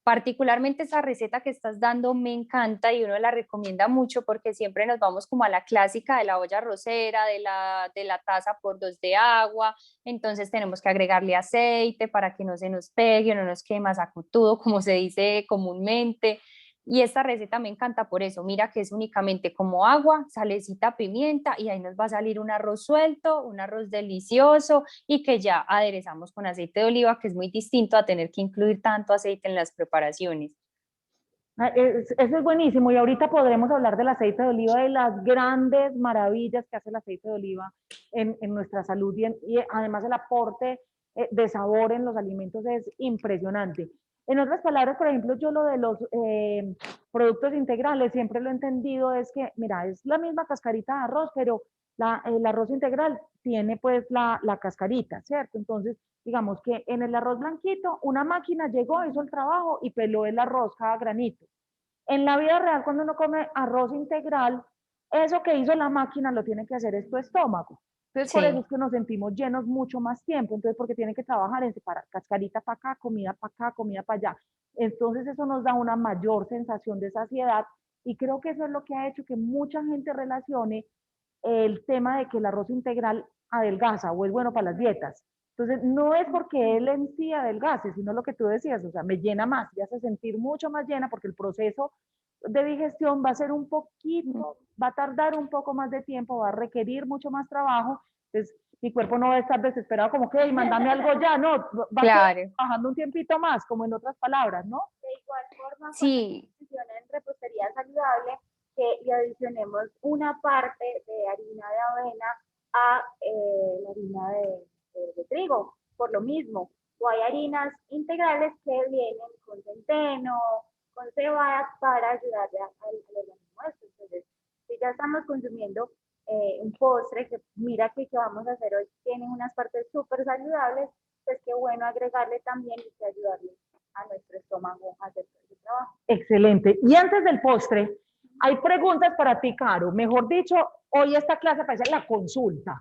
Particularmente esa receta que estás dando me encanta y uno la recomienda mucho porque siempre nos vamos como a la clásica de la olla arrocera, de la taza por 2 de agua, entonces tenemos que agregarle aceite para que no se nos pegue o no nos quede masacotudo, como se dice comúnmente. Y esta receta me encanta por eso, mira que es únicamente como agua, salecita, pimienta y ahí nos va a salir un arroz suelto, un arroz delicioso y que ya aderezamos con aceite de oliva, que es muy distinto a tener que incluir tanto aceite en las preparaciones. Eso es buenísimo y ahorita podremos hablar del aceite de oliva, de las grandes maravillas que hace el aceite de oliva en nuestra salud y además el aporte de sabor en los alimentos es impresionante. En otras palabras, por ejemplo, yo lo de los productos integrales siempre lo he entendido es que, mira, es la misma cascarita de arroz, pero el arroz integral tiene pues la cascarita, ¿cierto? Entonces, digamos que en el arroz blanquito, una máquina llegó, hizo el trabajo y peló el arroz cada granito. En la vida real, cuando uno come arroz integral, eso que hizo la máquina lo tiene que hacer es tu estómago. Entonces, por eso Sí. es que nos sentimos llenos mucho más tiempo. Entonces, porque tiene que trabajar en separar cascarita para acá, comida para allá. Entonces, eso nos da una mayor sensación de saciedad. Y creo que eso es lo que ha hecho que mucha gente relacione el tema de que el arroz integral adelgaza o es bueno para las dietas. Entonces, no es porque él en sí adelgace, sino lo que tú decías, o sea, me llena más, ya hace sentir mucho más llena porque el proceso de digestión va a ser un poquito, va a tardar un poco más de tiempo, va a requerir mucho más trabajo. Entonces, mi cuerpo no va a estar desesperado como que, mándame algo ya, no, va a estar Claro. trabajando un tiempito más, como en otras palabras, ¿no? De igual forma, cuando Sí, funciona en repostería saludable, que le adicionemos una parte de harina de avena a la harina de trigo, por lo mismo. O hay harinas integrales que vienen con centeno, con cebada para ayudarle al organismo. Entonces, si ya estamos consumiendo un postre, que mira que vamos a hacer hoy, tiene unas partes súper saludables, pues qué bueno agregarle también y que ayudarle a nuestro estómago a hacer el trabajo. Excelente. Y antes del postre, hay preguntas para ti, Caro. Mejor dicho, hoy esta clase parece la consulta.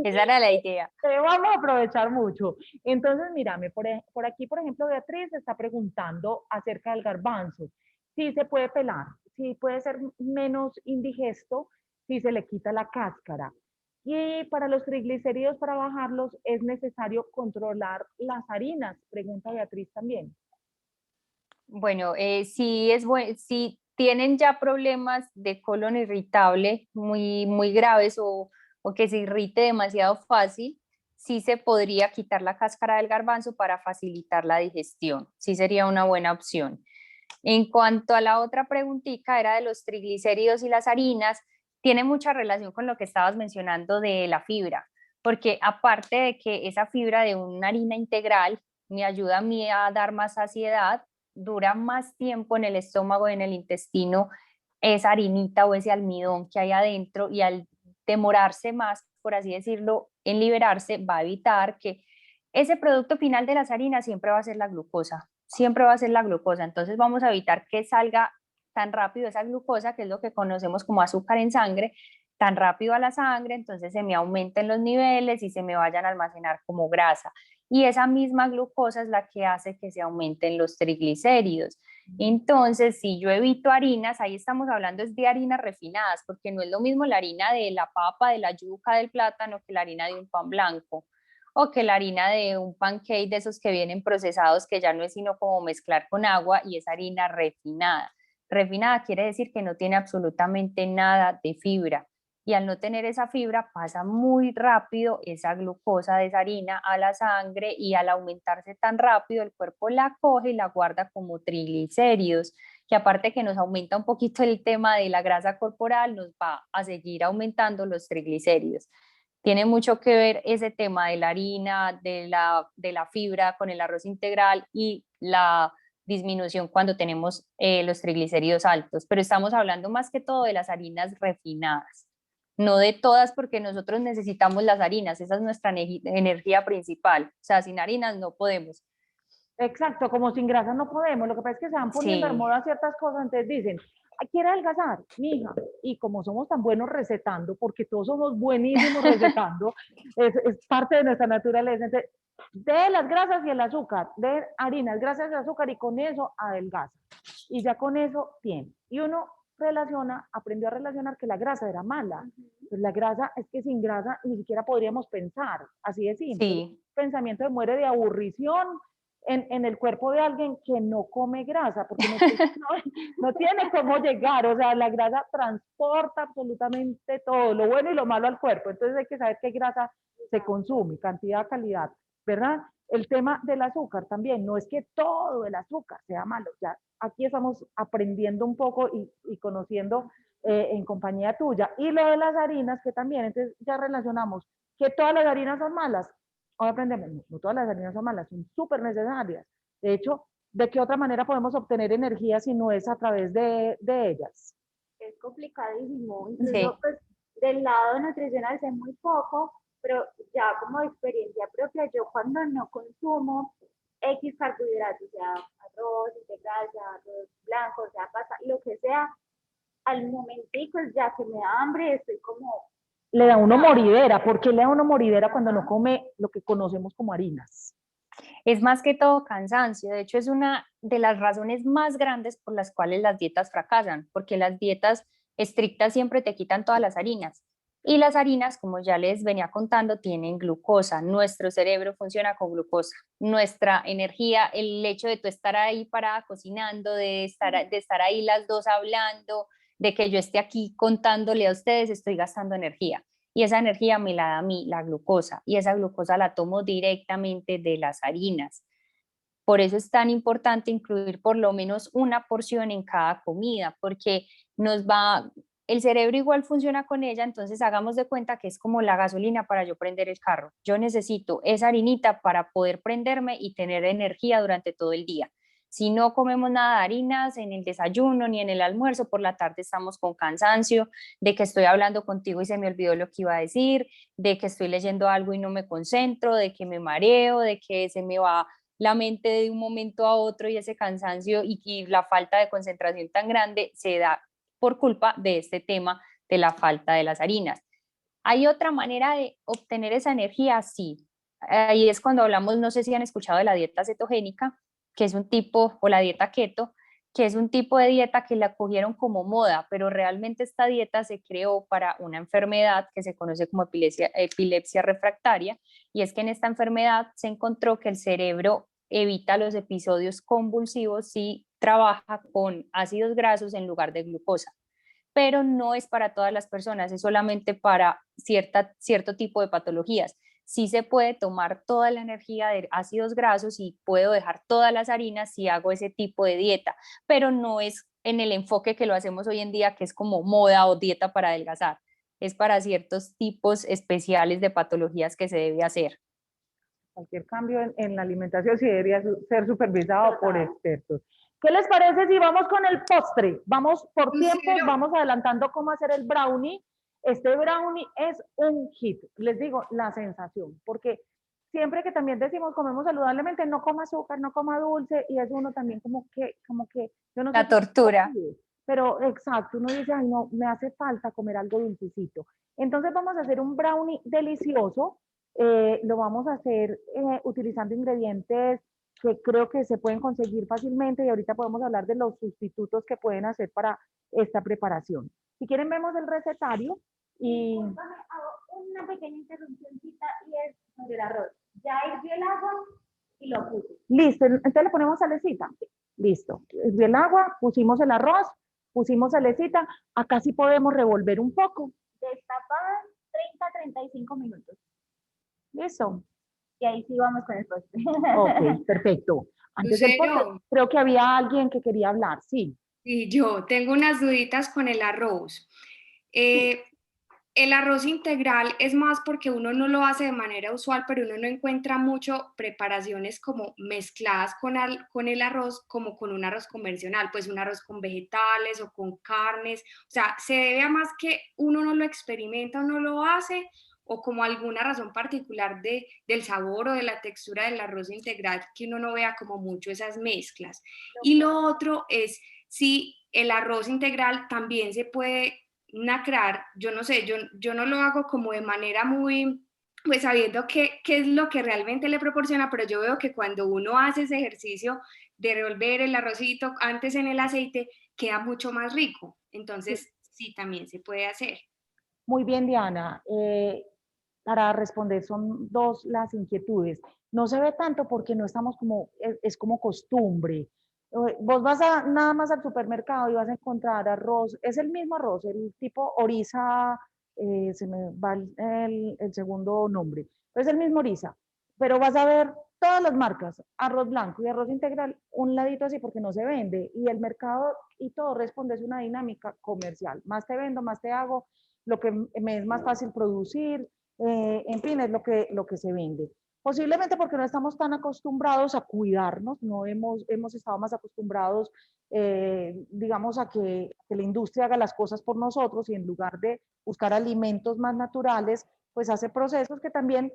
esa era la idea. Te vamos a aprovechar mucho. Entonces, mírame, por aquí, por ejemplo, Beatriz está preguntando acerca del garbanzo. Si se puede pelar, si puede ser menos indigesto, si se le quita la cáscara. Y para los triglicéridos, para bajarlos, es necesario controlar las harinas, pregunta Beatriz también. Bueno, si tienen ya problemas de colon irritable muy, muy graves o que se irrite demasiado fácil, sí se podría quitar la cáscara del garbanzo para facilitar la digestión. Sí sería una buena opción. En cuanto a la otra preguntita, era de los triglicéridos y las harinas, tiene mucha relación con lo que estabas mencionando de la fibra, porque aparte de que esa fibra de una harina integral me ayuda a mí a dar más saciedad, dura más tiempo en el estómago, en el intestino, esa harinita o ese almidón que hay adentro y al demorarse más, por así decirlo, en liberarse, va a evitar que ese producto final de las harinas siempre va a ser la glucosa, siempre va a ser la glucosa. Entonces vamos a evitar que salga tan rápido esa glucosa, que es lo que conocemos como azúcar en sangre, tan rápido a la sangre, entonces se me aumenten los niveles y se me vayan a almacenar como grasa. Y esa misma glucosa es la que hace que se aumenten los triglicéridos. Entonces, si yo evito harinas, ahí estamos hablando es de harinas refinadas, porque no es lo mismo la harina de la papa, de la yuca, del plátano, que la harina de un pan blanco o que la harina de un pancake de esos que vienen procesados, que ya no es sino como mezclar con agua y es harina refinada. Refinada quiere decir que no tiene absolutamente nada de fibra y al no tener esa fibra pasa muy rápido esa glucosa de esa harina a la sangre y al aumentarse tan rápido el cuerpo la coge y la guarda como triglicéridos, que aparte que nos aumenta un poquito el tema de la grasa corporal, nos va a seguir aumentando los triglicéridos. Tiene mucho que ver ese tema de la harina, de la fibra con el arroz integral y la disminución cuando tenemos los triglicéridos altos, pero estamos hablando más que todo de las harinas refinadas. no de todas, porque nosotros necesitamos las harinas, esa es nuestra energía principal, o sea, sin harinas no podemos. Exacto, como sin grasa no podemos. Lo que pasa es que se van poniendo de Sí, moda ciertas cosas, entonces dicen, "Ay, quiere adelgazar, mija". Y como somos tan buenos recetando, porque todos somos buenísimos recetando, es parte de nuestra naturaleza. Entonces, de las grasas y el azúcar, de harinas, grasas y azúcar, y con eso adelgaza. Y ya con eso tiene. Y uno aprendió a relacionar que la grasa era mala. Pues la grasa, es que sin grasa ni siquiera podríamos pensar, así de simple. sí, Pensamiento de muere de aburrición en el cuerpo de alguien que no come grasa, porque no tiene cómo llegar, o sea, la grasa transporta absolutamente todo, lo bueno y lo malo al cuerpo, entonces hay que saber qué grasa se consume, cantidad, calidad, ¿verdad? El tema del azúcar también, no es que todo el azúcar sea malo, ya aquí estamos aprendiendo un poco y conociendo en compañía tuya, y lo de las harinas que también, entonces ya relacionamos que todas las harinas son malas. Hoy aprendemos, no todas las harinas son malas, son súper necesarias. De hecho, ¿de qué otra manera podemos obtener energía si no es a través de ellas? Es complicadísimo, incluso sí. pues del lado nutricional sé muy poco, pero ya como experiencia propia, yo cuando no consumo X carbohidratos, sea arroz integral, sea arroz blanco, sea pasta, lo que sea, al momentico ya que me da hambre, estoy como... Le da uno moridera. ¿Por qué le da uno moridera cuando no come lo que conocemos como harinas? Es más que todo cansancio, de hecho es una de las razones más grandes por las cuales las dietas fracasan, porque las dietas estrictas siempre te quitan todas las harinas. Y las harinas, como ya les venía contando, tienen glucosa. Nuestro cerebro funciona con glucosa. Nuestra energía, el hecho de tú estar ahí parada cocinando, de estar ahí las dos hablando, de que yo esté aquí contándole a ustedes, estoy gastando energía. Y esa energía me la da a mí, la glucosa, y esa glucosa la tomo directamente de las harinas. Por eso es tan importante incluir por lo menos una porción en cada comida, porque el cerebro igual funciona con ella, entonces hagamos de cuenta que es como la gasolina para yo prender el carro. Yo necesito esa harinita para poder prenderme y tener energía durante todo el día. Si no comemos nada de harinas en el desayuno ni en el almuerzo, por la tarde estamos con cansancio, de que estoy hablando contigo y se me olvidó lo que iba a decir, de que estoy leyendo algo y no me concentro, de que me mareo, de que se me va la mente de un momento a otro, y ese cansancio y la falta de concentración tan grande se da por culpa de este tema de la falta de las harinas. ¿Hay otra manera de obtener esa energía? Sí. Ahí es cuando hablamos, no sé si han escuchado de la dieta cetogénica, que es un tipo, o la dieta keto, que es un tipo de dieta que la cogieron como moda, pero realmente esta dieta se creó para una enfermedad que se conoce como epilepsia refractaria, y es que en esta enfermedad se encontró que el cerebro evita los episodios convulsivos si trabaja con ácidos grasos en lugar de glucosa, pero no es para todas las personas, es solamente para cierto tipo de patologías. Sí se puede tomar toda la energía de ácidos grasos y puedo dejar todas las harinas si hago ese tipo de dieta, pero no es en el enfoque que lo hacemos hoy en día, que es como moda o dieta para adelgazar. Es para ciertos tipos especiales de patologías que se debe hacer. Cualquier cambio en la alimentación sí debería ser supervisado por expertos. ¿Qué les parece si vamos con el postre? Vamos por tiempos, vamos adelantando cómo hacer el brownie. Este brownie es un hit, les digo, la sensación, porque siempre que también decimos comemos saludablemente, no coma azúcar, no coma dulce, y es uno también como que, yo no sé La si tortura. pero exacto, uno dice, ay no, me hace falta comer algo dulcecito. Entonces vamos a hacer un brownie delicioso, lo vamos a hacer utilizando ingredientes que creo que se pueden conseguir fácilmente, y ahorita podemos hablar de los sustitutos que pueden hacer para esta preparación. Si quieren vemos el recetario y... Discúlpame, hago una pequeña interrupcióncita y es sobre el arroz. Ya hirvió el agua y lo puse. Listo, entonces le ponemos salecita. Listo, hirvió el agua, pusimos el arroz, pusimos salecita, acá sí podemos revolver un poco. Destapar 30-35 minutos. Listo. Y ahí sí vamos con el postre. Ok, perfecto. Antes del postre, creo que había alguien que quería hablar, sí. Y yo tengo unas duditas con el arroz. el arroz integral es más porque uno no lo hace de manera usual, pero uno no encuentra mucho preparaciones como mezcladas con el arroz, como con un arroz convencional, pues un arroz con vegetales o con carnes. O sea, se debe a más que uno no lo experimenta o no lo hace, o como alguna razón particular del sabor o de la textura del arroz integral, que uno no vea como mucho esas mezclas. Y lo otro es si el arroz integral también se puede nacrar. Yo no sé, yo no lo hago como de manera muy, pues sabiendo qué es lo que realmente le proporciona, pero yo veo que cuando uno hace ese ejercicio de revolver el arrocito antes en el aceite, queda mucho más rico. Entonces, sí, también se puede hacer. Muy bien, Diana. Para responder, son dos las inquietudes. No se ve tanto porque no estamos como, es como costumbre. Vos vas nada más al supermercado y vas a encontrar arroz, es el mismo arroz, el tipo Orisa, se me va el segundo nombre, pero es el mismo Orisa, pero vas a ver todas las marcas, arroz blanco y arroz integral, un ladito así porque no se vende y el mercado y todo responde es una dinámica comercial, más te vendo, más te hago, lo que me es más fácil producir, en fin, es lo que se vende. Posiblemente porque no estamos tan acostumbrados a cuidarnos, no hemos estado más acostumbrados, digamos, a que la industria haga las cosas por nosotros y en lugar de buscar alimentos más naturales, pues hace procesos que también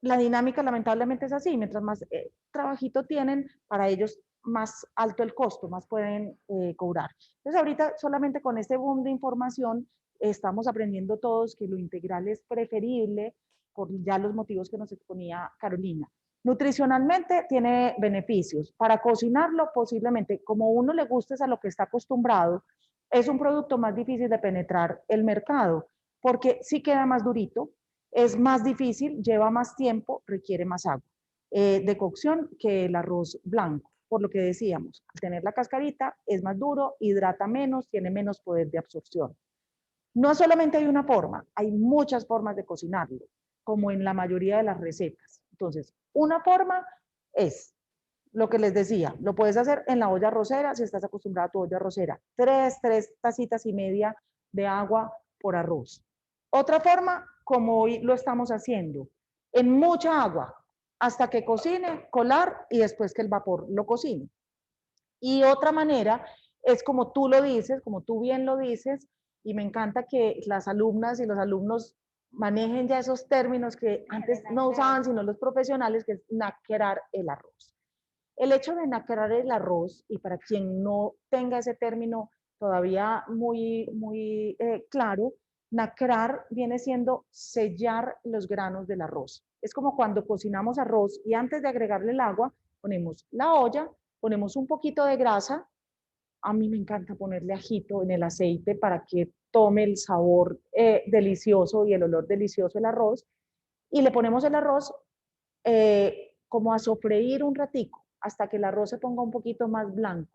la dinámica lamentablemente es así, mientras más trabajito tienen, para ellos más alto el costo, más pueden cobrar. Entonces ahorita solamente con este boom de información estamos aprendiendo todos que lo integral es preferible por ya los motivos que nos exponía Carolina. Nutricionalmente tiene beneficios. Para cocinarlo posiblemente, como uno le guste a lo que está acostumbrado, es un producto más difícil de penetrar el mercado, porque sí queda más durito, es más difícil, lleva más tiempo, requiere más agua de cocción que el arroz blanco. Por lo que decíamos, al tener la cascarita es más duro, hidrata menos, tiene menos poder de absorción. No solamente hay una forma, hay muchas formas de cocinarlo, como en la mayoría de las recetas. Entonces, una forma es lo que les decía, lo puedes hacer en la olla arrocera, si estás acostumbrado a tu olla arrocera, tres tacitas y media de agua por arroz. Otra forma, como hoy lo estamos haciendo, en mucha agua, hasta que cocine, colar y después que el vapor lo cocine. Y otra manera es como tú lo dices, como tú bien lo dices, y me encanta que las alumnas y los alumnos manejen ya esos términos que antes no usaban sino los profesionales, que es naquerar el arroz. El hecho de naquerar el arroz, y para quien no tenga ese término todavía muy claro, naquerar viene siendo sellar los granos del arroz. Es como cuando cocinamos arroz y antes de agregarle el agua, ponemos la olla, ponemos un poquito de grasa. A mí me encanta ponerle ajito en el aceite para que tome el sabor delicioso y el olor delicioso del arroz. Y le ponemos el arroz como a sofreír un ratico hasta que el arroz se ponga un poquito más blanco.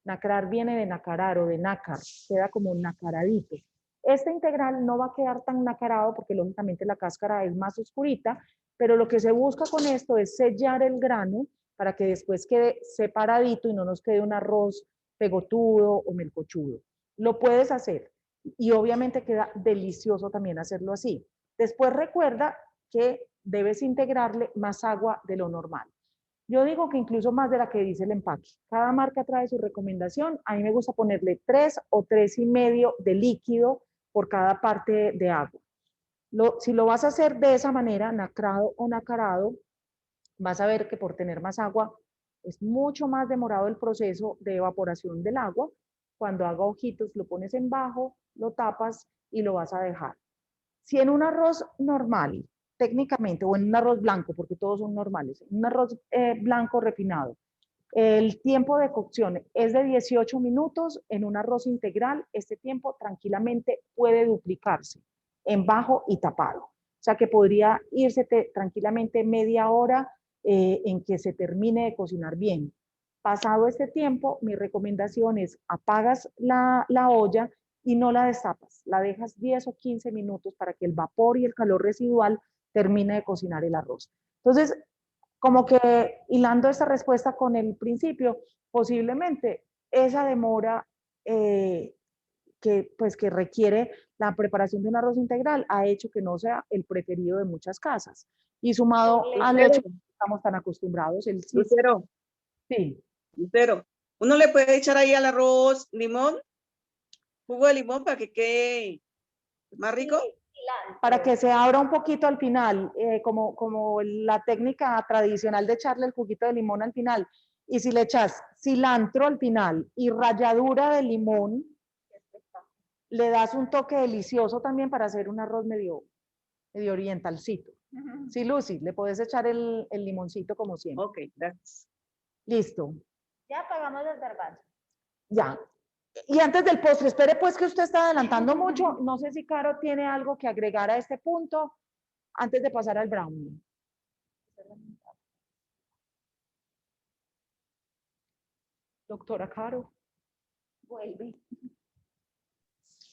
Nacarar viene de nacarar o de nácar, queda como nacaradito. Este integral no va a quedar tan nacarado porque lógicamente la cáscara es más oscurita, pero lo que se busca con esto es sellar el grano para que después quede separadito y no nos quede un arroz pegotudo o melcochudo. Lo puedes hacer y obviamente queda delicioso también hacerlo así. Después recuerda que debes integrarle más agua de lo normal. Yo digo que incluso más de la que dice el empaque. Cada marca trae su recomendación. A mí me gusta ponerle 3 o 3,5 de líquido por cada parte de agua. Si lo vas a hacer de esa manera, nacrado o nacarado, vas a ver que por tener más agua es mucho más demorado el proceso de evaporación del agua. Cuando haga ojitos, lo pones en bajo, lo tapas y lo vas a dejar. Si en un arroz normal, técnicamente, o en un arroz blanco, porque todos son normales, un arroz blanco refinado, el tiempo de cocción es de 18 minutos, en un arroz integral, este tiempo tranquilamente puede duplicarse en bajo y tapado. O sea que podría irse tranquilamente media hora en que se termine de cocinar bien. Pasado este tiempo, mi recomendación es apagas la olla y no la destapas, la dejas 10 o 15 minutos para que el vapor y el calor residual termine de cocinar el arroz. Entonces, como que hilando esta respuesta con el principio, posiblemente esa demora pues, que requiere la preparación de un arroz integral ha hecho que no sea el preferido de muchas casas. Y sumado al hecho que no estamos tan acostumbrados, el sí, Lucero, sí, Lucero, uno le puede echar ahí al arroz limón, jugo de limón para que quede más rico. para que se abra un poquito al final, como la técnica tradicional de echarle el juguito de limón al final. Y si le echas cilantro al final y ralladura de limón, le das un toque delicioso también para hacer un arroz medio orientalcito. Sí, Lucy, le puedes echar el limoncito como siempre. Ok, gracias. Listo, Ya pagamos los garbanzos. ya. Y antes del postre, espere pues que usted está adelantando mucho. No sé si Caro tiene algo que agregar a este punto antes de pasar al brownie. Doctora Caro. Vuelve.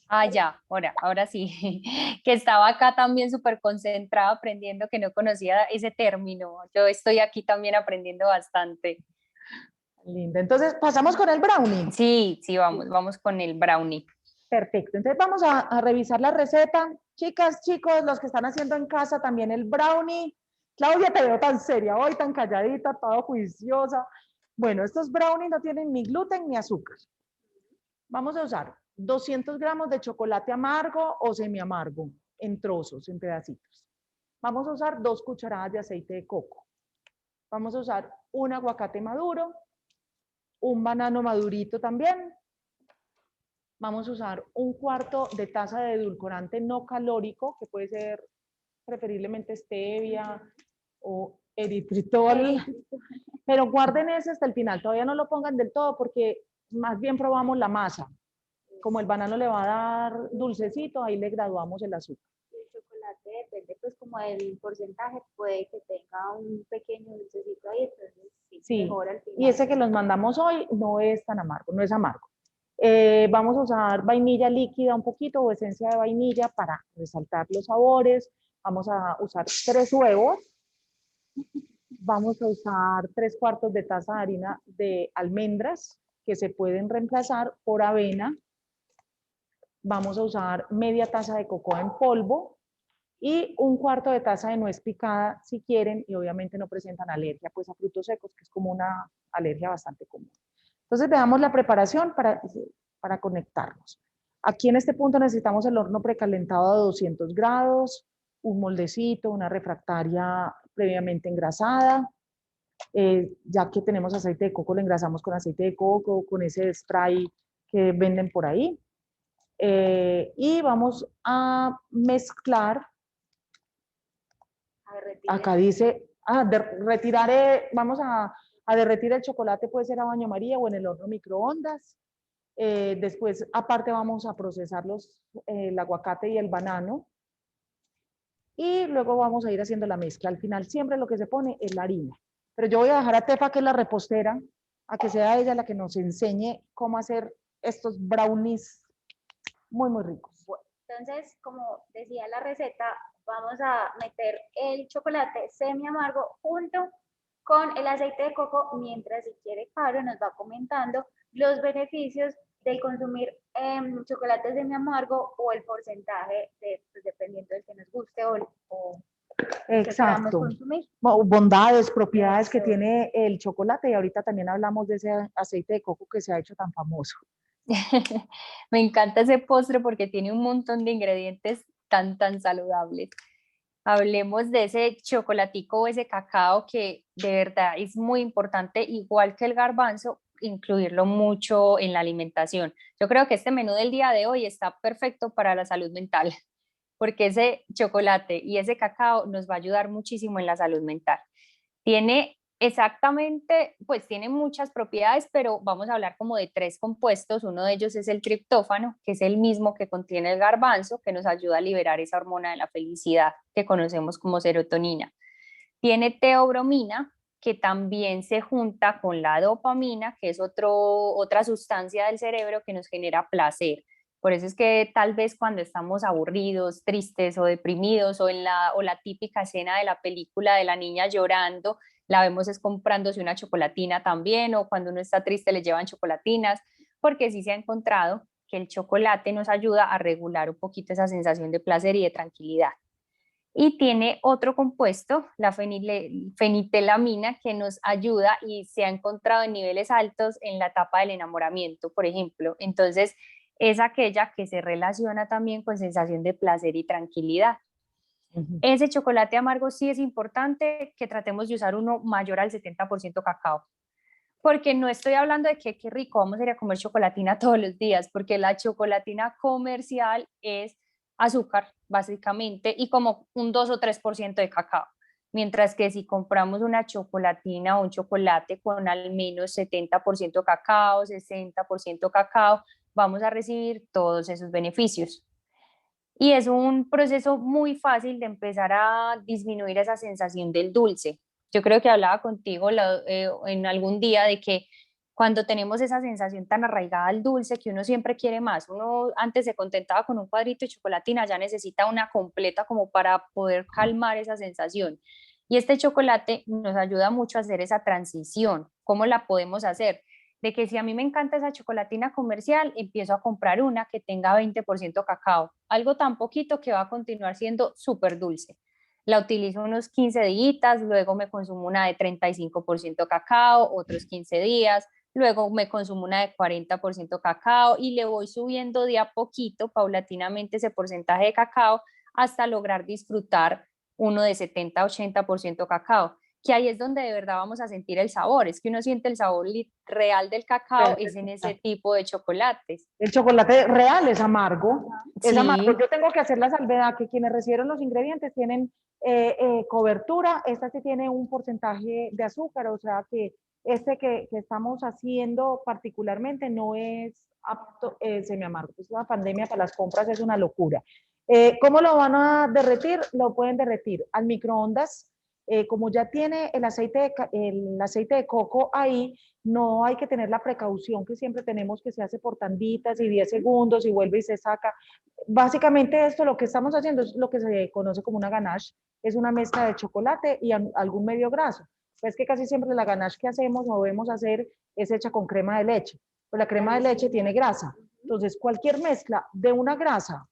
Ah, ya, ahora sí, que estaba acá también súper concentrada aprendiendo que no conocía ese término. Yo estoy aquí también aprendiendo bastante. Linda. Entonces, pasamos con el brownie. Sí, sí, vamos con el brownie. Perfecto. Entonces, vamos a revisar la receta. Chicas, chicos, los que están haciendo en casa también el brownie. Claudia, te veo tan seria hoy, tan calladita, toda juiciosa. Bueno, estos brownies no tienen ni gluten ni azúcar. Vamos a usar 200 gramos de chocolate amargo o semiamargo en trozos, en pedacitos. Vamos a usar 2 cucharadas de aceite de coco. Vamos a usar un aguacate maduro, un banano madurito también. Vamos a usar un cuarto de taza de edulcorante no calórico, que puede ser preferiblemente stevia o eritritol, pero guarden ese hasta el final, todavía no lo pongan del todo porque más bien probamos la masa. Como el banano le va a dar dulcecito, ahí le graduamos el azúcar. El chocolate depende pues como del porcentaje, puede que tenga un pequeño dulcecito ahí, entonces Sí, mejor al final. y ese que los mandamos hoy no es tan amargo, no es amargo. Vamos a usar vainilla líquida un poquito o esencia de vainilla para resaltar los sabores. Vamos a usar 3 huevos. Vamos a usar 3 cuartos de taza de harina de almendras que se pueden reemplazar por avena. Vamos a usar media taza de cocoa en polvo y un cuarto de taza de nuez picada si quieren y obviamente no presentan alergia pues a frutos secos, que es como una alergia bastante común. Entonces veamos la preparación para conectarnos. Aquí en este punto necesitamos el horno precalentado a 200 grados, un moldecito, una refractaria previamente engrasada. Ya que tenemos aceite de coco, lo engrasamos con aceite de coco, con ese spray que venden por ahí. Y vamos a mezclar. Acá dice, vamos a derretir el chocolate, puede ser a baño María o en el horno microondas. Después, aparte, vamos a procesar el aguacate y el banano. Y luego vamos a ir haciendo la mezcla. Al final, siempre lo que se pone es la harina. Pero yo voy a dejar a Tefa, que es la repostera, a que sea ella la que nos enseñe cómo hacer estos brownies muy, muy ricos. Bueno, entonces, como decía la receta, vamos a meter el chocolate semi amargo junto con el aceite de coco, mientras si quiere Caro nos va comentando los beneficios de consumir chocolate semi amargo o el porcentaje pues, dependiendo del que nos guste o Exacto. consumir. Bondades, propiedades que tiene el chocolate, y ahorita también hablamos de ese aceite de coco que se ha hecho tan famoso. Me encanta ese postre porque tiene un montón de ingredientes tan saludables. Hablemos de ese chocolatico o ese cacao que de verdad es muy importante, igual que el garbanzo, incluirlo mucho en la alimentación. Yo creo que este menú del día de hoy está perfecto para la salud mental, porque ese chocolate y ese cacao nos va a ayudar muchísimo en la salud mental. Tiene exactamente, pues tiene muchas propiedades, pero vamos a hablar como de 3 compuestos. Uno de ellos es el triptófano, que es el mismo que contiene el garbanzo, que nos ayuda a liberar esa hormona de la felicidad que conocemos como serotonina. Tiene teobromina, que también se junta con la dopamina, que es otra sustancia del cerebro que nos genera placer. Por eso es que tal vez cuando estamos aburridos, tristes o deprimidos o la típica escena de la película de la niña llorando, la vemos es comprándose una chocolatina también, o cuando uno está triste le llevan chocolatinas, porque sí se ha encontrado que el chocolate nos ayuda a regular un poquito esa sensación de placer y de tranquilidad. Y tiene otro compuesto, la fenitelamina, que nos ayuda y se ha encontrado en niveles altos en la etapa del enamoramiento, por ejemplo. Entonces, es aquella que se relaciona también con sensación de placer y tranquilidad. Ese chocolate amargo sí es importante que tratemos de usar uno mayor al 70% cacao, porque no estoy hablando de que qué rico, vamos a ir a comer chocolatina todos los días, porque la chocolatina comercial es azúcar, básicamente, y como un 2 o 3% de cacao. Mientras que si compramos una chocolatina o un chocolate con al menos 70% cacao, 60% cacao, vamos a recibir todos esos beneficios. Y es un proceso muy fácil de empezar a disminuir esa sensación del dulce. Yo creo que hablaba contigo en algún día de que cuando tenemos esa sensación tan arraigada al dulce que uno siempre quiere más, uno antes se contentaba con un cuadrito de chocolatina, ya necesita una completa como para poder calmar esa sensación. Y este chocolate nos ayuda mucho a hacer esa transición. ¿Cómo la podemos hacer? De que si a mí me encanta esa chocolatina comercial, empiezo a comprar una que tenga 20% cacao, algo tan poquito que va a continuar siendo súper dulce. La utilizo unos 15 días, luego me consumo una de 35% cacao, otros 15 días, luego me consumo una de 40% cacao y le voy subiendo de a poquito, paulatinamente, ese porcentaje de cacao hasta lograr disfrutar uno de 70-80% cacao, que ahí es donde de verdad vamos a sentir el sabor, es que uno siente el sabor real del cacao, es en ese tipo de chocolates. El chocolate real es amargo, es Sí. amargo. Yo tengo que hacer la salvedad que quienes recibieron los ingredientes tienen cobertura, esta sí tiene un porcentaje de azúcar, o sea que este que estamos haciendo particularmente no es apto, semiamargo. Es una pandemia para las compras, es una locura. ¿Cómo lo van a derretir? Lo pueden derretir al microondas. Como ya tiene el aceite de coco ahí, no hay que tener la precaución que siempre tenemos, que se hace por tanditas y 10 segundos y vuelve y se saca. Básicamente esto lo que estamos haciendo es lo que se conoce como una ganache, es una mezcla de chocolate y algún medio graso. Pues que casi siempre la ganache que hacemos o debemos hacer es hecha con crema de leche, pues la crema de leche tiene grasa. Entonces cualquier mezcla de una grasa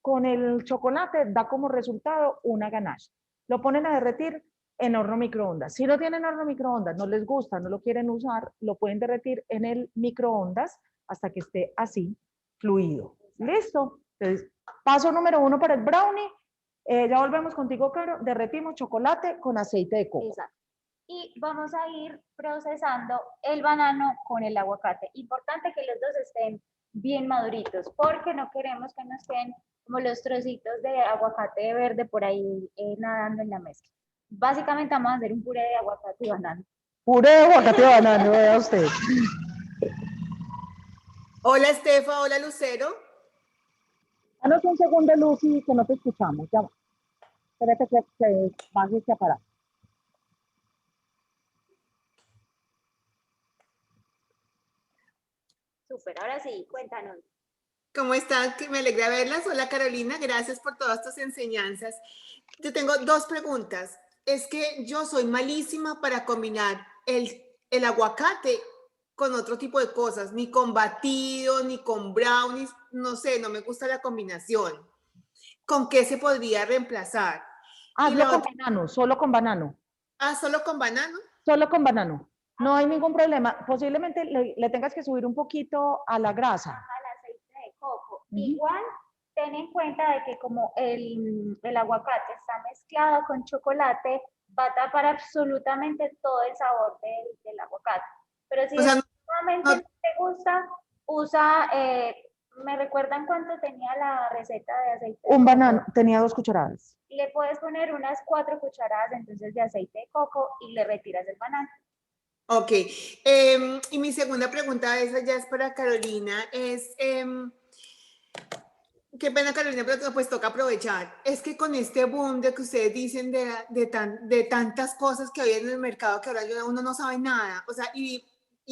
con el chocolate da como resultado una ganache. Lo ponen a derretir en horno microondas. Si no tienen horno microondas, no les gusta, no lo quieren usar, lo pueden derretir en el microondas hasta que esté así, fluido. ¿Listo? Entonces, paso número 1 para el brownie. Ya volvemos contigo, Caro. Derretimos chocolate con aceite de coco. Exacto. Y vamos a ir procesando el banano con el aguacate. Importante que los dos estén bien maduritos, porque no queremos que nos queden como los trocitos de aguacate verde por ahí nadando en la mezcla. Básicamente vamos a hacer un puré de aguacate y banano. Puré de aguacate y banano, vea usted. Hola Estefa, hola Lucero. Danos un segundo, Lucy, que no te escuchamos. Ya. Espérate que baje este aparato. Súper, ahora sí, cuéntanos. ¿Cómo están? Me alegra verlas. Hola Carolina, gracias por todas tus enseñanzas. Yo tengo dos preguntas. Es que yo soy malísima para combinar el aguacate con otro tipo de cosas, ni con batido, ni con brownies, no sé, no me gusta la combinación. ¿Con qué se podría reemplazar? Hazlo con banano, solo con banano. Ah, ¿solo con banano? Solo con banano. No hay ningún problema. Posiblemente le tengas que subir un poquito a la grasa. Al aceite de coco. Igual, ten en cuenta de que como el aguacate está mezclado con chocolate, va a tapar absolutamente todo el sabor del aguacate. Pero si definitivamente no te gusta, usa, ¿me recuerdan cuánto tenía la receta de aceite de coco? Un banano, tenía 2 cucharadas. Le puedes poner unas 4 cucharadas entonces de aceite de coco y le retiras el banano. Ok, y mi segunda pregunta, esa ya es para Carolina, es, qué pena Carolina, pero pues toca aprovechar, es que con este boom de que ustedes dicen de tantas cosas que hay en el mercado que ahora uno no sabe nada, o sea, y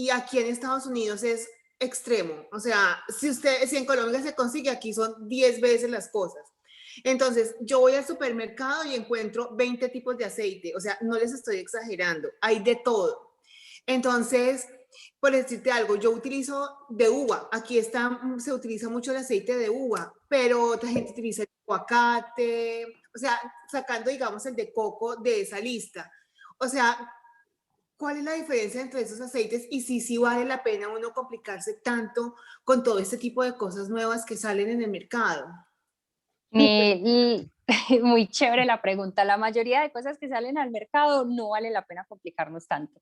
aquí en Estados Unidos es extremo, o sea, si en Colombia se consigue, aquí son 10 veces las cosas. Entonces, yo voy al supermercado y encuentro 20 tipos de aceite, o sea, no les estoy exagerando, hay de todo. Entonces, Por decirte algo, yo utilizo de uva. Aquí se utiliza mucho el aceite de uva, pero otra gente utiliza el aguacate, o sea, sacando, digamos, el de coco de esa lista. O sea, ¿cuál es la diferencia entre esos aceites? Y si sí vale la pena uno complicarse tanto con todo este tipo de cosas nuevas que salen en el mercado. Muy chévere la pregunta. La mayoría de cosas que salen al mercado no vale la pena complicarnos tanto.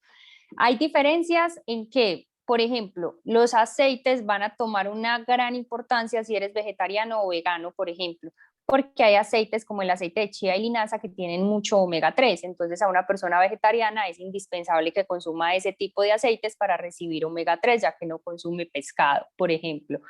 Hay diferencias en que, por ejemplo, los aceites van a tomar una gran importancia si eres vegetariano o vegano, por ejemplo, porque hay aceites como el aceite de chía y linaza que tienen mucho omega 3. Entonces, a una persona vegetariana es indispensable que consuma ese tipo de aceites para recibir omega 3, ya que no consume pescado, por ejemplo.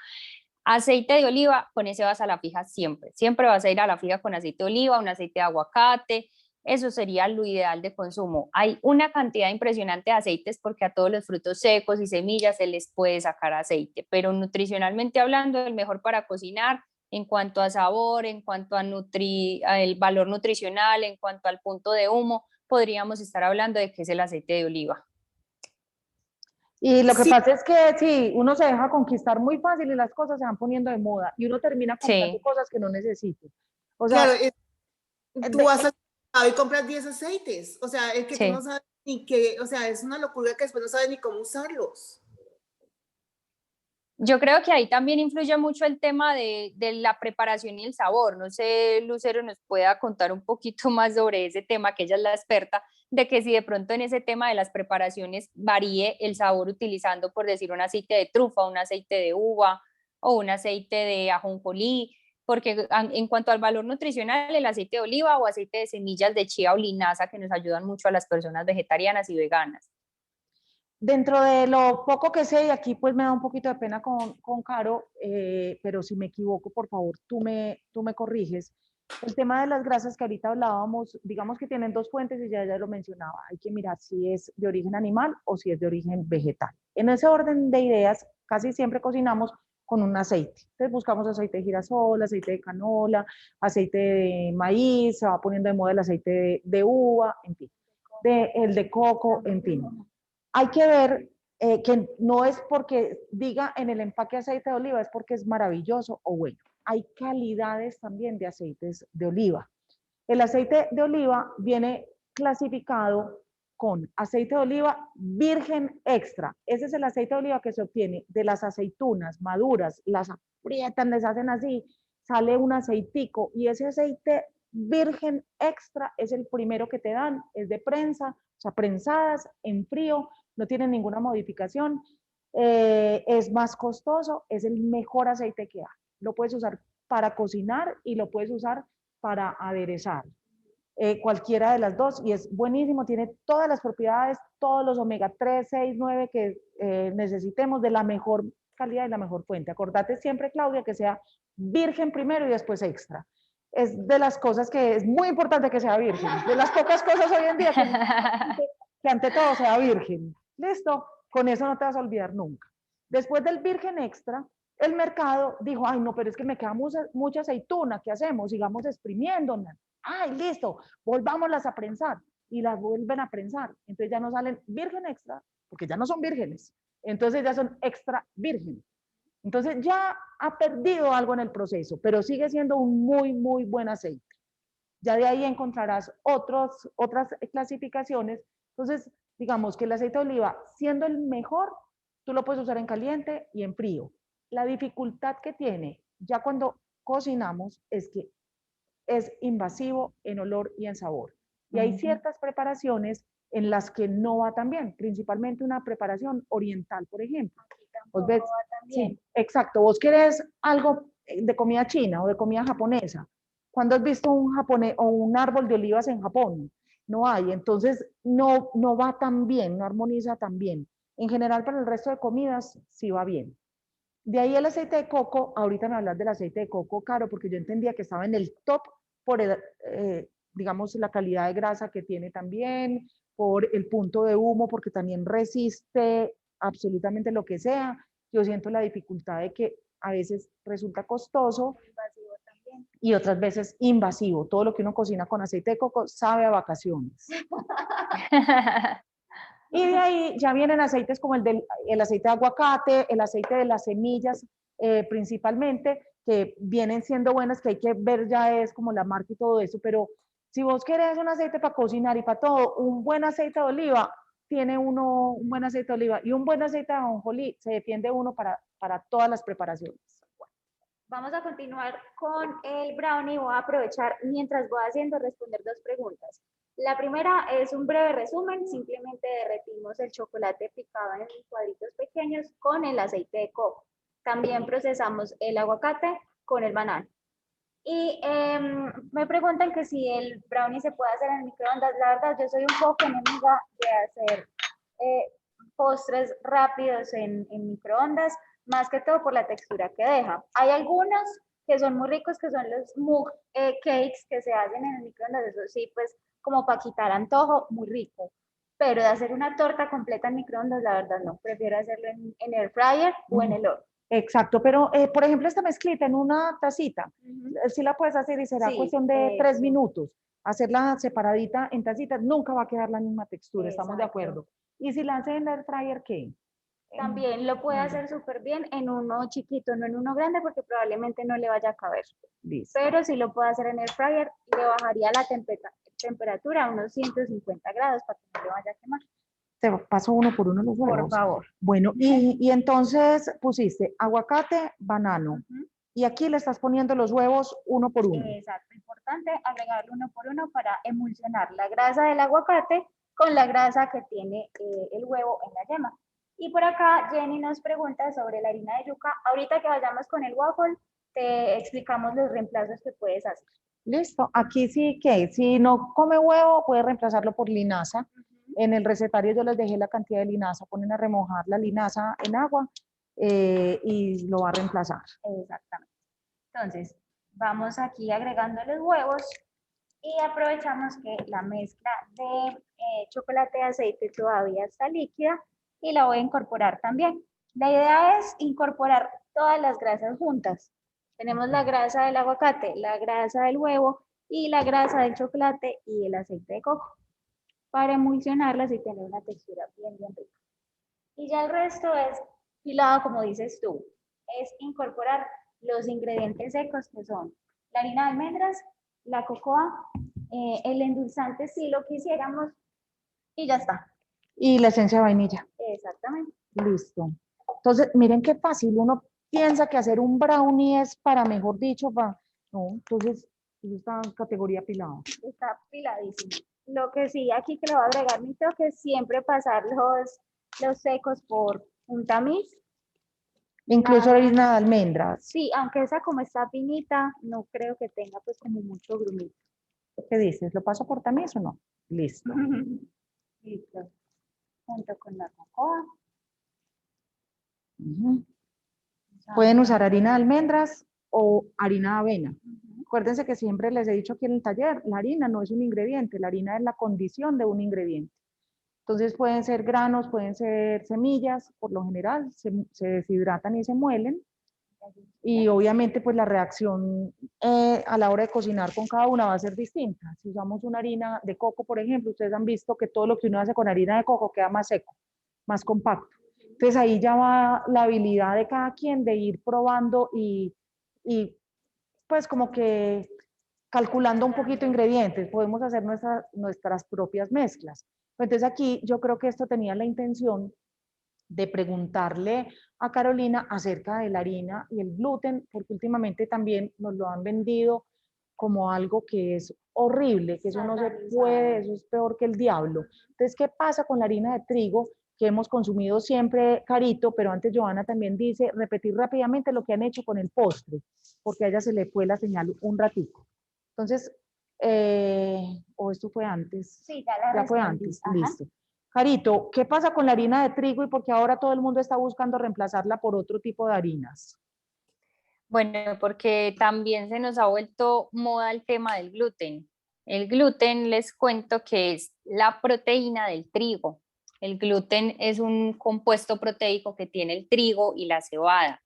Aceite de oliva, con ese vas a la fija siempre. Siempre vas a ir a la fija con aceite de oliva, un aceite de aguacate. Eso sería lo ideal de consumo. Hay una cantidad impresionante de aceites porque a todos los frutos secos y semillas se les puede sacar aceite, pero nutricionalmente hablando, el mejor para cocinar en cuanto a sabor, en cuanto a el valor nutricional, en cuanto al punto de humo, podríamos estar hablando de que es el aceite de oliva. Y lo que Sí. pasa es que sí, uno se deja conquistar muy fácil y las cosas se van poniendo de moda y uno termina comprando cosas que no necesita. O sea, Claro, tú vas al mercado y compras 10 aceites. O sea, es que tú no sabes ni qué, o sea, es una locura que después no sabes ni cómo usarlos. Yo creo que ahí también influye mucho el tema de la preparación y el sabor. No sé, Lucero nos pueda contar un poquito más sobre ese tema, que ella es la experta, de que si de pronto en ese tema de las preparaciones varíe el sabor utilizando, por decir, un aceite de trufa, un aceite de uva o un aceite de ajonjolí, porque en cuanto al valor nutricional, el aceite de oliva o aceite de semillas de chía o linaza que nos ayudan mucho a las personas vegetarianas y veganas. dentro de lo poco que sé, y aquí pues me da un poquito de pena con Caro, pero si me equivoco, por favor, tú me corriges. El tema de las grasas que ahorita hablábamos, digamos que tienen dos fuentes y ya lo mencionaba. Hay que mirar si es de origen animal o si es de origen vegetal. En ese orden de ideas, casi siempre cocinamos con un aceite. Entonces buscamos aceite de girasol, aceite de canola, aceite de maíz, se va poniendo de moda el aceite de uva, en fin, el de coco, en fin. Hay que ver que no es porque diga en el empaque aceite de oliva, es porque es maravilloso o bueno. Hay calidades también de aceites de oliva. El aceite de oliva viene clasificado con aceite de oliva virgen extra. Ese es el aceite de oliva que se obtiene de las aceitunas maduras, las aprietan, les hacen así, sale un aceitico y ese aceite virgen extra es el primero que te dan, es de prensa, o sea, prensadas en frío, no tienen ninguna modificación, es más costoso, es el mejor aceite que hay. Lo puedes usar para cocinar y lo puedes usar para aderezar. Cualquiera de las dos y es buenísimo, tiene todas las propiedades, todos los omega 3, 6, 9 que necesitemos de la mejor calidad y la mejor fuente. Acordate siempre, Claudia, que sea virgen primero y después extra. Es de las cosas que es muy importante que sea virgen, de las pocas cosas hoy en día que ante todo sea virgen. ¿Listo? Con eso no te vas a olvidar nunca. Después del virgen extra, el mercado dijo, ay no, pero es que me queda mucha aceituna, ¿qué hacemos? Sigamos exprimiéndola. Ay, listo, volvámoslas a prensar y las vuelven a prensar. Entonces ya no salen virgen extra, porque ya no son vírgenes. Entonces ya son extra virgen. Entonces ya ha perdido algo en el proceso, pero sigue siendo un muy, muy buen aceite. Ya de ahí encontrarás otras clasificaciones. Entonces, digamos que el aceite de oliva, siendo el mejor, tú lo puedes usar en caliente y en frío. La dificultad que tiene ya cuando cocinamos es que es invasivo en olor y en sabor. Y hay ciertas preparaciones en las que no va tan bien, principalmente una preparación oriental, por ejemplo. ¿Vos ves? Sí, exacto. Vos querés algo de comida china o de comida japonesa. ¿Cuándo has visto un japonés o un árbol de olivas en Japón? No hay, entonces no va tan bien, no armoniza tan bien. En general, para el resto de comidas sí va bien. De ahí el aceite de coco, ahorita me hablas del aceite de coco, Caro, porque yo entendía que estaba en el top por, digamos, la calidad de grasa que tiene también, por el punto de humo, porque también resiste absolutamente lo que sea. Yo siento la dificultad de que a veces resulta costoso y otras veces invasivo. Todo lo que uno cocina con aceite de coco sabe a vacaciones. Y de ahí ya vienen aceites como el aceite de aguacate, el aceite de las semillas principalmente, que vienen siendo buenas, que hay que ver ya es como la marca y todo eso, pero si vos querés un aceite para cocinar y para todo, un buen aceite de oliva, tiene uno un buen aceite de oliva y un buen aceite de ajonjolí, se defiende uno para todas las preparaciones. Vamos a continuar con el brownie. Voy a aprovechar mientras voy haciendo responder dos preguntas. La primera es un breve resumen. Simplemente derretimos el chocolate picado en cuadritos pequeños con el aceite de coco. También procesamos el aguacate con el banano. Y me preguntan que si el brownie se puede hacer en microondas. La verdad, yo soy un poco enemiga de hacer postres rápidos en microondas, más que todo por la textura que deja. Hay algunos que son muy ricos, que son los mug cakes que se hacen en el microondas, eso sí, pues como para quitar antojo, muy rico. Pero de hacer una torta completa en microondas, la verdad no, prefiero hacerlo en air fryer o en el horno. Exacto, pero por ejemplo esta mezclita en una tacita, sí la puedes hacer y será cuestión de 3 minutos. Hacerla separadita en tacitas, nunca va a quedar la misma textura, estamos de acuerdo. Y si la hace en el air fryer, ¿qué? También lo puede hacer súper bien en uno chiquito, no en uno grande, porque probablemente no le vaya a caber. Listo. Pero si lo puede hacer en el fryer, le bajaría la temperatura a unos 150 grados para que no le vaya a quemar. Te paso uno por uno los huevos. Por favor. Bueno, y entonces pusiste aguacate, banano. Y aquí le estás poniendo los huevos uno por uno. Exacto, importante agregarlo uno por uno para emulsionar la grasa del aguacate con la grasa que tiene el huevo en la yema. Y por acá Jenny nos pregunta sobre la harina de yuca. Ahorita que vayamos con el waffle, te explicamos los reemplazos que puedes hacer. Listo, aquí sí que si no come huevo, puedes reemplazarlo por linaza. En el recetario yo les dejé la cantidad de linaza, ponen a remojar la linaza en agua y lo va a reemplazar. Exactamente. Entonces, vamos aquí agregando los huevos y aprovechamos que la mezcla de chocolate y aceite todavía está líquida y la voy a incorporar también. La idea es incorporar todas las grasas juntas. Tenemos la grasa del aguacate, la grasa del huevo y la grasa del chocolate y el aceite de coco para emulsionarlas y tener una textura bien, bien rica. Y ya el resto es pilado, como dices tú, es incorporar los ingredientes secos que son la harina de almendras, la cocoa, el endulzante si lo quisiéramos y ya está. Y la esencia de vainilla. Exactamente. Listo. Entonces, miren qué fácil. Uno piensa que hacer un brownie es para, mejor dicho, para... No, entonces, eso está en categoría pilado. Está piladísimo. Lo que sí, aquí que le voy a agregar mi toque es siempre pasar los secos por un tamiz. Incluso harina de almendras. Sí, aunque esa como está finita, no creo que tenga pues como mucho grumito. ¿Qué dices? ¿Lo paso por tamiz o no? Listo. Listo. Junto con la cocoa. Pueden usar harina de almendras o harina de avena. Acuérdense que siempre les he dicho aquí en el taller, la harina no es un ingrediente, la harina es la condición de un ingrediente. Entonces pueden ser granos, pueden ser semillas, por lo general se deshidratan y se muelen. Y obviamente pues la reacción a la hora de cocinar con cada una va a ser distinta. Si usamos una harina de coco, por ejemplo, ustedes han visto que todo lo que uno hace con harina de coco queda más seco, más compacto. Entonces ahí ya va la habilidad de cada quien de ir probando y pues como que calculando un poquito ingredientes, podemos hacer nuestras propias mezclas. Entonces aquí yo creo que esto tenía la intención de preguntarle a Carolina acerca de la harina y el gluten, porque últimamente también nos lo han vendido como algo que es horrible, que eso no se puede, eso es peor que el diablo. Entonces, ¿qué pasa con la harina de trigo que hemos consumido siempre, Carito? Pero antes Joana también dice, repetir rápidamente lo que han hecho con el postre, porque a ella se le fue la señal un ratico. Entonces, o esto fue antes. Sí, ya fue antes, listo. Carito, ¿qué pasa con la harina de trigo y por qué ahora todo el mundo está buscando reemplazarla por otro tipo de harinas? Bueno, porque también se nos ha vuelto moda el tema del gluten. El gluten, les cuento que es la proteína del trigo. El gluten es un compuesto proteico que tiene el trigo y la cebada.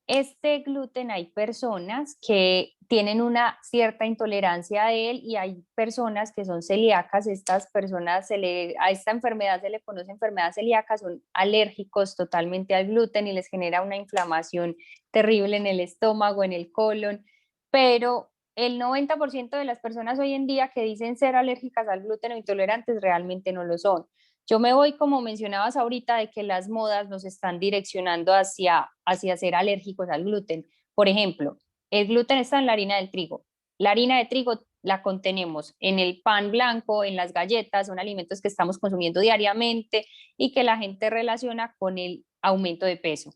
este gluten hay personas que tienen una cierta intolerancia a él y hay personas que son celíacas. Estas personas, a esta enfermedad se le conoce enfermedad celíaca, son alérgicos totalmente al gluten y les genera una inflamación terrible en el estómago, en el colon, pero el 90% de las personas hoy en día que dicen ser alérgicas al gluten o intolerantes realmente no lo son. Yo me voy, como mencionabas ahorita, de que las modas nos están direccionando hacia ser alérgicos al gluten. Por ejemplo, el gluten está en la harina del trigo. La harina de trigo la contenemos en el pan blanco, en las galletas, son alimentos que estamos consumiendo diariamente y que la gente relaciona con el aumento de peso.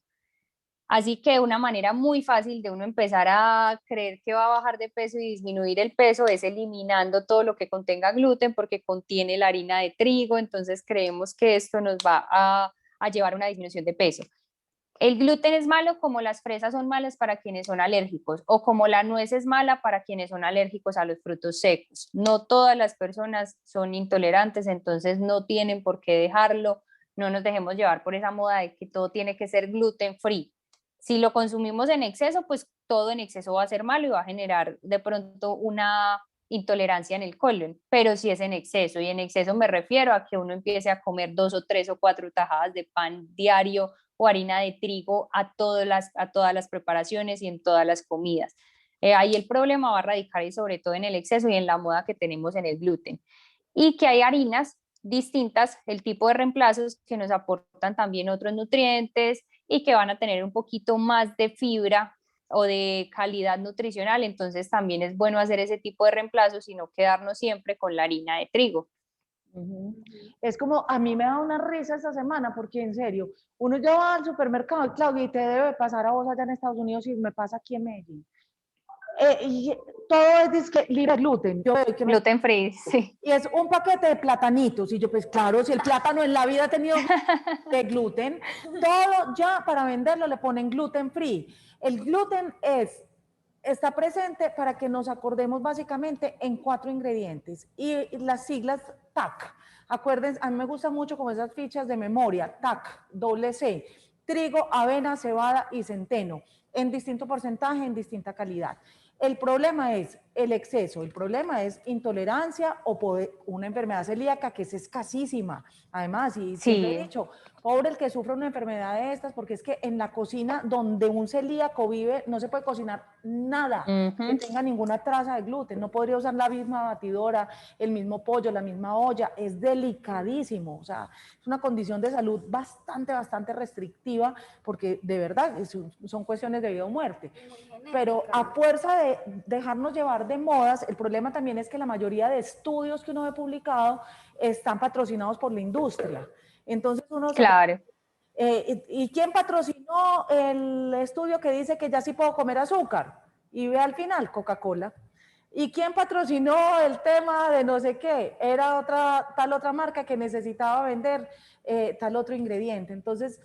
Así que una manera muy fácil de uno empezar a creer que va a bajar de peso y disminuir el peso es eliminando todo lo que contenga gluten porque contiene la harina de trigo, entonces creemos que esto nos va a llevar a una disminución de peso. El gluten es malo como las fresas son malas para quienes son alérgicos o como la nuez es mala para quienes son alérgicos a los frutos secos. No todas las personas son intolerantes, entonces no tienen por qué dejarlo. No nos dejemos llevar por esa moda de que todo tiene que ser gluten free. Si lo consumimos en exceso, pues todo en exceso va a ser malo y va a generar de pronto una intolerancia en el colon, pero si es en exceso, y en exceso me refiero a que uno empiece a comer 2 o 3 o 4 tajadas de pan diario o harina de trigo a todas las preparaciones y en todas las comidas. Ahí el problema va a radicar y sobre todo en el exceso y en la moda que tenemos en el gluten. Y que hay harinas distintas, el tipo de reemplazos que nos aportan también otros nutrientes y que van a tener un poquito más de fibra o de calidad nutricional, entonces también es bueno hacer ese tipo de reemplazos y no quedarnos siempre con la harina de trigo. Es como, a mí me da una risa esta semana, porque en serio, uno ya va al supermercado y Claudia, y te debe pasar a vos allá en Estados Unidos y me pasa aquí en Medellín. Y todo es disque, libre de gluten. Yo veo que gluten free, sí. Y es un paquete de platanitos. Y yo, pues claro, si el plátano en la vida ha tenido de gluten, todo ya para venderlo le ponen gluten free. El gluten está presente para que nos acordemos básicamente en 4 ingredientes y las siglas TAC. Acuérdense, a mí me gusta mucho como esas fichas de memoria, TAC, doble C, trigo, avena, cebada y centeno, en distinto porcentaje, en distinta calidad. El problema es el exceso, el problema es intolerancia o una enfermedad celíaca que es escasísima. Además, y siempre he dicho, pobre el que sufre una enfermedad de estas, porque es que en la cocina donde un celíaco vive no se puede cocinar nada que tenga ninguna traza de gluten. No podría usar la misma batidora, el mismo pollo, la misma olla. Es delicadísimo. O sea, es una condición de salud bastante restrictiva porque de verdad son cuestiones de vida o muerte. Pero a fuerza de dejarnos llevar de modas, el problema también es que la mayoría de estudios que uno ve publicado están patrocinados por la industria. Entonces uno... Claro. ¿Y quién patrocinó el estudio que dice que ya sí puedo comer azúcar? Y ve al final, Coca-Cola. ¿Y quién patrocinó el tema de no sé qué? Era tal otra marca que necesitaba vender tal otro ingrediente. Entonces,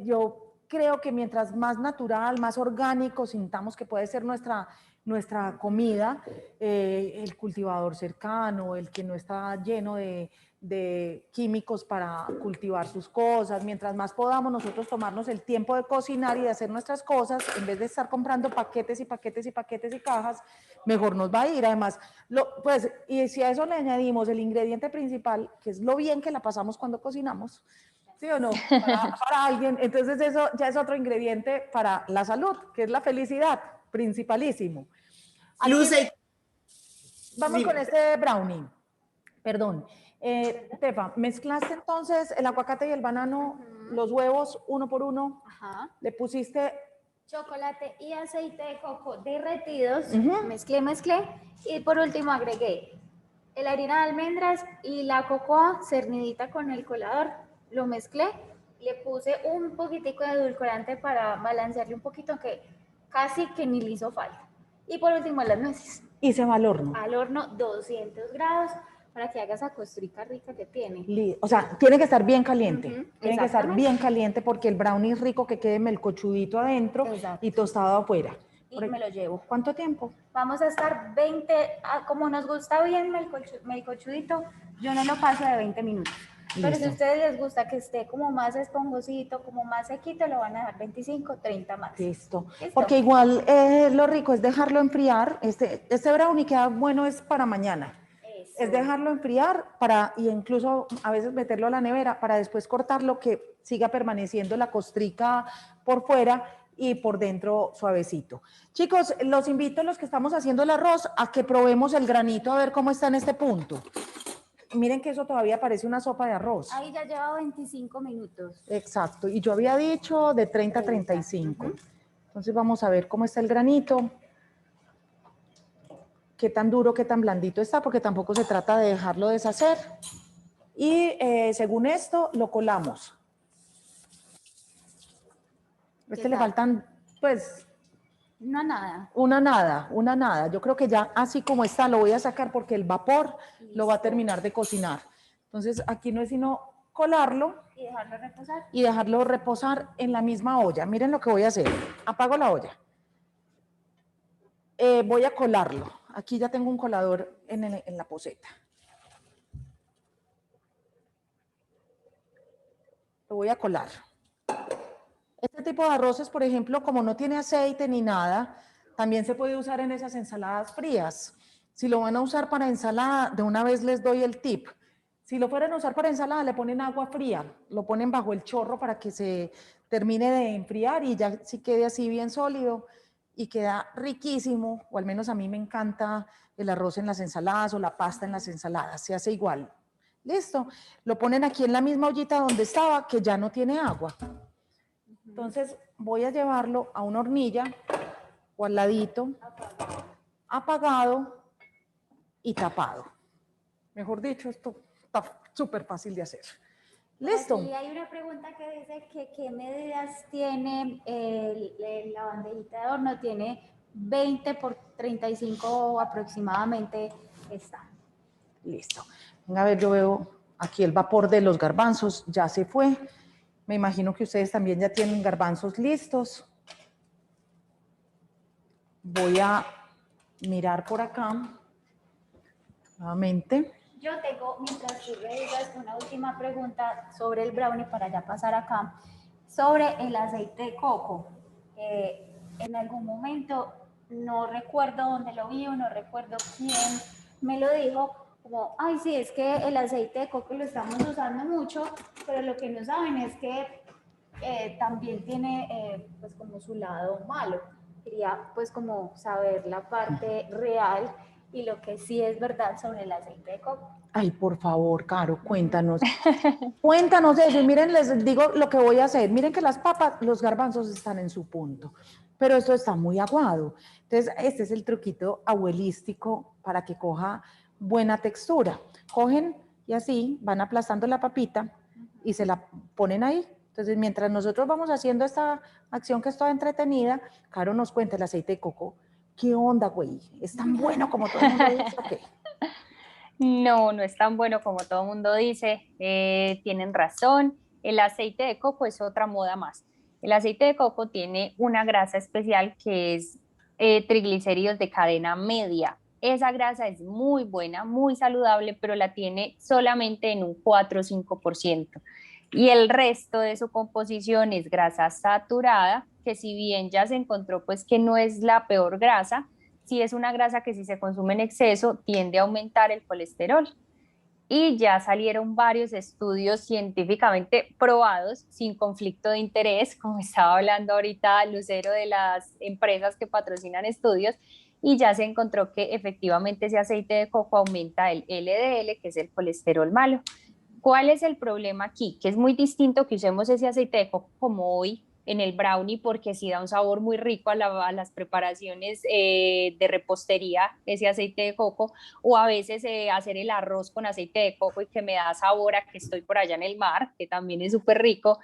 yo creo que mientras más natural, más orgánico sintamos que puede ser nuestra comida, el cultivador cercano, el que no está lleno de químicos para cultivar sus cosas, mientras más podamos nosotros tomarnos el tiempo de cocinar y de hacer nuestras cosas, en vez de estar comprando paquetes y paquetes y paquetes y cajas, mejor nos va a ir. Además, pues, y si a eso le añadimos el ingrediente principal, que es lo bien que la pasamos cuando cocinamos, ¿sí o no? Para alguien, entonces eso ya es otro ingrediente para la salud, que es la felicidad, principalísimo. Luce, vamos con este brownie. Perdón. Tefa, mezclaste entonces el aguacate y el banano, los huevos uno por uno. Ajá. Le pusiste chocolate y aceite de coco derretidos. Mezclé. Y por último agregué la harina de almendras y la cocoa cernidita con el colador. Lo mezclé. Le puse un poquitico de edulcorante para balancearle un poquito, que casi que ni le hizo falta. Y por último las nueces. Y se va al horno. Al horno 200 grados para que haga esa costrica rica que tiene. O sea, tiene que estar bien caliente. Tiene que estar bien caliente porque el brownie es rico que quede melcochudito adentro y tostado afuera. Y me lo llevo. ¿Cuánto tiempo? Vamos a estar 20, como nos gusta bien melcochudito, yo no lo paso de 20 minutos. Pero si a Listo. ustedes les gusta que esté como más esponjosito, como más sequito, lo van a dejar 25, 30 más. Listo. ¿Listo? Porque igual lo rico es dejarlo enfriar. Este brownie queda bueno es para mañana. Eso. Es dejarlo enfriar y incluso a veces meterlo a la nevera para después cortarlo, que siga permaneciendo la costrica por fuera y por dentro suavecito. Chicos, los invito, los que estamos haciendo el arroz, a que probemos el granito a ver cómo está en este punto. Miren que eso todavía parece una sopa de arroz. Ahí ya lleva 25 minutos. Exacto, y yo había dicho de 30 a 35. Entonces vamos a ver cómo está el granito, qué tan duro, qué tan blandito está, porque tampoco se trata de dejarlo deshacer. Y según esto, lo colamos. Le faltan, pues, Nada. una nada. Yo creo que ya así como está lo voy a sacar porque el vapor lo va a terminar de cocinar. Entonces aquí no es sino colarlo Y dejarlo reposar. y dejarlo reposar en la misma olla. Miren lo que voy a hacer. Apago la olla. Voy a colarlo. Aquí ya tengo un colador en la poceta. Lo voy a colar. Este tipo de arroces, por ejemplo, como no tiene aceite ni nada, también se puede usar en esas ensaladas frías. Si lo van a usar para ensalada, de una vez les doy el tip. Si lo fueran a usar para ensalada, le ponen agua fría, lo ponen bajo el chorro para que se termine de enfriar y ya sí quede así bien sólido y queda riquísimo, o al menos a mí me encanta el arroz en las ensaladas o la pasta en las ensaladas, se hace igual. Listo, lo ponen aquí en la misma ollita donde estaba, que ya no tiene agua. Entonces voy a llevarlo a una hornilla o al ladito, apagado y tapado. Mejor dicho, esto está súper fácil de hacer. Listo. Y hay una pregunta que dice que qué medidas tiene la bandejita de horno. Tiene 20 por 35 aproximadamente está. Listo. Venga, a ver, yo veo aquí el vapor de los garbanzos, ya se fue. Me imagino que ustedes también ya tienen garbanzos listos. Voy a mirar por acá nuevamente. Yo tengo, mientras tú revisas, una última pregunta sobre el brownie para ya pasar acá, sobre el aceite de coco. En algún momento, no recuerdo dónde lo vi o no recuerdo quién me lo dijo, como, ay, sí, es que el aceite de coco lo estamos usando mucho, pero lo que no saben es que también tiene pues como su lado malo. Quería pues como saber la parte real y lo que sí es verdad sobre el aceite de coco. Ay, por favor, Caro, cuéntanos. Cuéntanos eso. Y miren, les digo lo que voy a hacer. Miren que las papas, los garbanzos están en su punto, pero esto está muy aguado. Entonces, este es el truquito abuelístico para que coja buena textura. Cogen y así van aplastando la papita y se la ponen ahí. Entonces, mientras nosotros vamos haciendo esta acción que es toda entretenida, Caro nos cuenta el aceite de coco. ¿Qué onda, güey? ¿Es tan bueno como todo el mundo dice o qué? No, no es tan bueno como todo el mundo dice. Tienen razón. El aceite de coco es otra moda más. El aceite de coco tiene una grasa especial que es triglicéridos de cadena media. Esa grasa es muy buena, muy saludable, pero la tiene solamente en un 4 o 5%. Y el resto de su composición es grasa saturada, que si bien ya se encontró pues que no es la peor grasa, sí es una grasa que si se consume en exceso tiende a aumentar el colesterol. Y ya salieron varios estudios científicamente probados sin conflicto de interés, como estaba hablando ahorita Lucero de las empresas que patrocinan estudios, y ya se encontró que efectivamente ese aceite de coco aumenta el LDL, que es el colesterol malo. ¿Cuál es el problema aquí? Que es muy distinto que usemos ese aceite de coco como hoy en el brownie, porque sí da un sabor muy rico a las preparaciones de repostería, ese aceite de coco, o a veces hacer el arroz con aceite de coco y que me da sabor a que estoy por allá en el mar, que también es súper rico.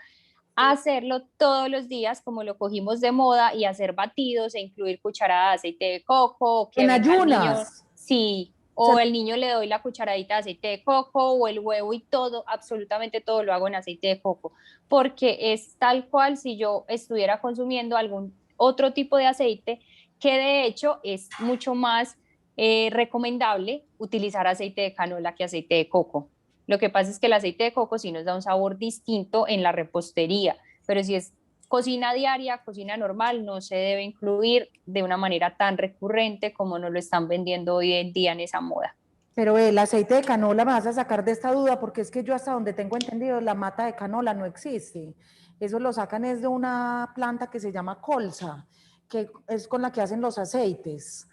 Hacerlo todos los días como lo cogimos de moda y hacer batidos e incluir cucharada de aceite de coco, que En venga el niño, ayunas. sí, o el niño le doy la cucharadita de aceite de coco o el huevo y todo, absolutamente todo lo hago en aceite de coco, porque es tal cual si yo estuviera consumiendo algún otro tipo de aceite, que de hecho es mucho más recomendable utilizar aceite de canola que aceite de coco. Lo que pasa es que el aceite de coco sí nos da un sabor distinto en la repostería, pero si es cocina diaria, cocina normal, no se debe incluir de una manera tan recurrente como nos lo están vendiendo hoy en día en esa moda. Pero el aceite de canola me vas a sacar de esta duda, porque es que yo hasta donde tengo entendido, la mata de canola no existe. Eso lo sacan es de una planta que se llama colza, que es con la que hacen los aceites.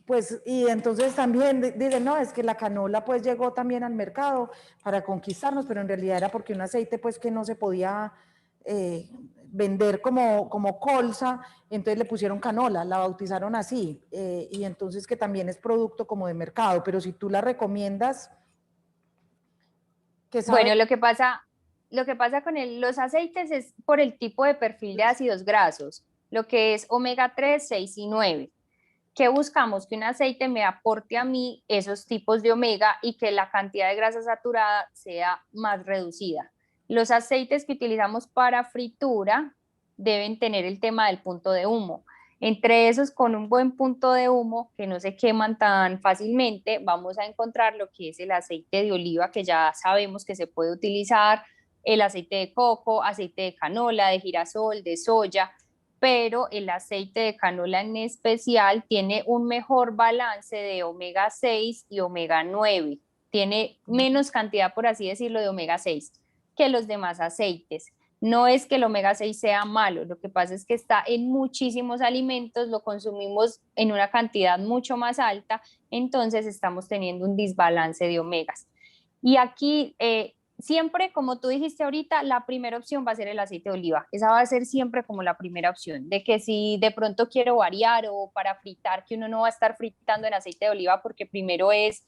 Pues, y entonces también dicen, no, es que la canola pues llegó también al mercado para conquistarnos, pero en realidad era porque un aceite pues que no se podía vender como colza, entonces le pusieron canola, la bautizaron así, y entonces que también es producto como de mercado, pero si tú la recomiendas, que sabe... Bueno, lo que pasa con los aceites es por el tipo de perfil de ácidos grasos, lo que es omega 3, 6 y 9. ¿Qué buscamos? Que un aceite me aporte a mí esos tipos de omega y que la cantidad de grasa saturada sea más reducida. Los aceites que utilizamos para fritura deben tener el tema del punto de humo. Entre esos, con un buen punto de humo, que no se queman tan fácilmente, vamos a encontrar lo que es el aceite de oliva, que ya sabemos que se puede utilizar, el aceite de coco, aceite de canola, de girasol, de soya, pero el aceite de canola en especial tiene un mejor balance de omega 6 y omega 9. Tiene menos cantidad, por así decirlo, de omega 6 que los demás aceites. No es que el omega 6 sea malo, lo que pasa es que está en muchísimos alimentos, lo consumimos en una cantidad mucho más alta, entonces estamos teniendo un desbalance de omegas. Y aquí siempre, como tú dijiste ahorita, la primera opción va a ser el aceite de oliva. Esa va a ser siempre como la primera opción, de que si de pronto quiero variar o para fritar, que uno no va a estar fritando en aceite de oliva porque primero es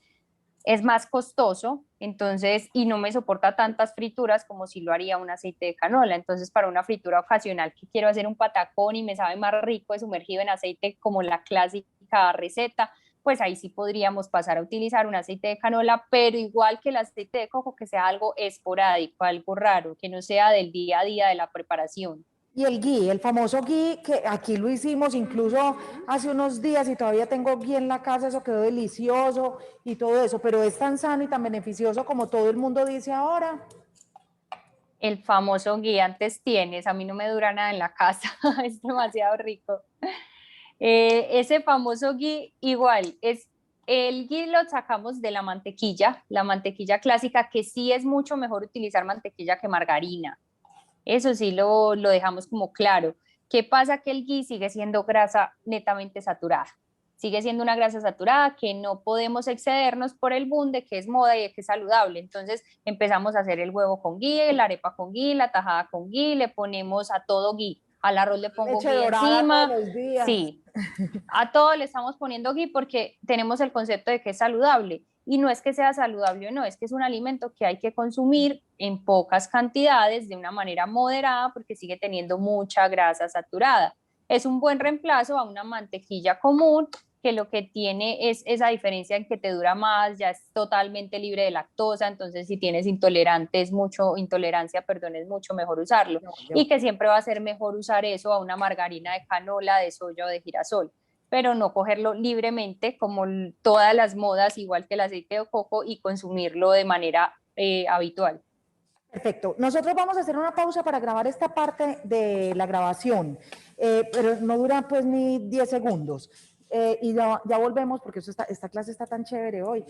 más costoso, entonces, y no me soporta tantas frituras como si lo haría un aceite de canola. Entonces, para una fritura ocasional que quiero hacer un patacón y me sabe más rico de sumergido en aceite como la clásica receta, pues ahí sí podríamos pasar a utilizar un aceite de canola, pero igual que el aceite de coco, que sea algo esporádico, algo raro, que no sea del día a día de la preparación. Y el ghee, el famoso ghee, que aquí lo hicimos incluso hace unos días y todavía tengo ghee en la casa, eso quedó delicioso y todo eso, pero es tan sano y tan beneficioso como todo el mundo dice ahora. El famoso ghee, antes tienes, a mí no me dura nada en la casa, es demasiado rico. Ese famoso ghee igual, el ghee lo sacamos de la mantequilla clásica, que sí es mucho mejor utilizar mantequilla que margarina. Eso sí lo dejamos como claro. ¿Qué pasa? Que el ghee sigue siendo grasa netamente saturada. Sigue siendo una grasa saturada que no podemos excedernos por el boom de que es moda y de que es saludable. Entonces empezamos a hacer el huevo con ghee, la arepa con ghee, la tajada con ghee, le ponemos a todo ghee. Al arroz le pongo Leche ghee dorada encima. todos los días. Sí, a todo le estamos poniendo ghee porque tenemos el concepto de que es saludable. Y no es que sea saludable o no, es que es un alimento que hay que consumir en pocas cantidades, de una manera moderada, porque sigue teniendo mucha grasa saturada. Es un buen reemplazo a una mantequilla común, que lo que tiene es esa diferencia en que te dura más, ya es totalmente libre de lactosa, entonces si tienes intolerancia, es mucho mejor usarlo. Y que siempre va a ser mejor usar eso a una margarina de canola, de soya o de girasol, pero no cogerlo libremente como todas las modas, igual que el aceite de coco, y consumirlo de manera habitual. Perfecto. Nosotros vamos a hacer una pausa para grabar esta parte de la grabación, pero no dura pues ni 10 segundos. Y ya volvemos porque esta clase está tan chévere hoy.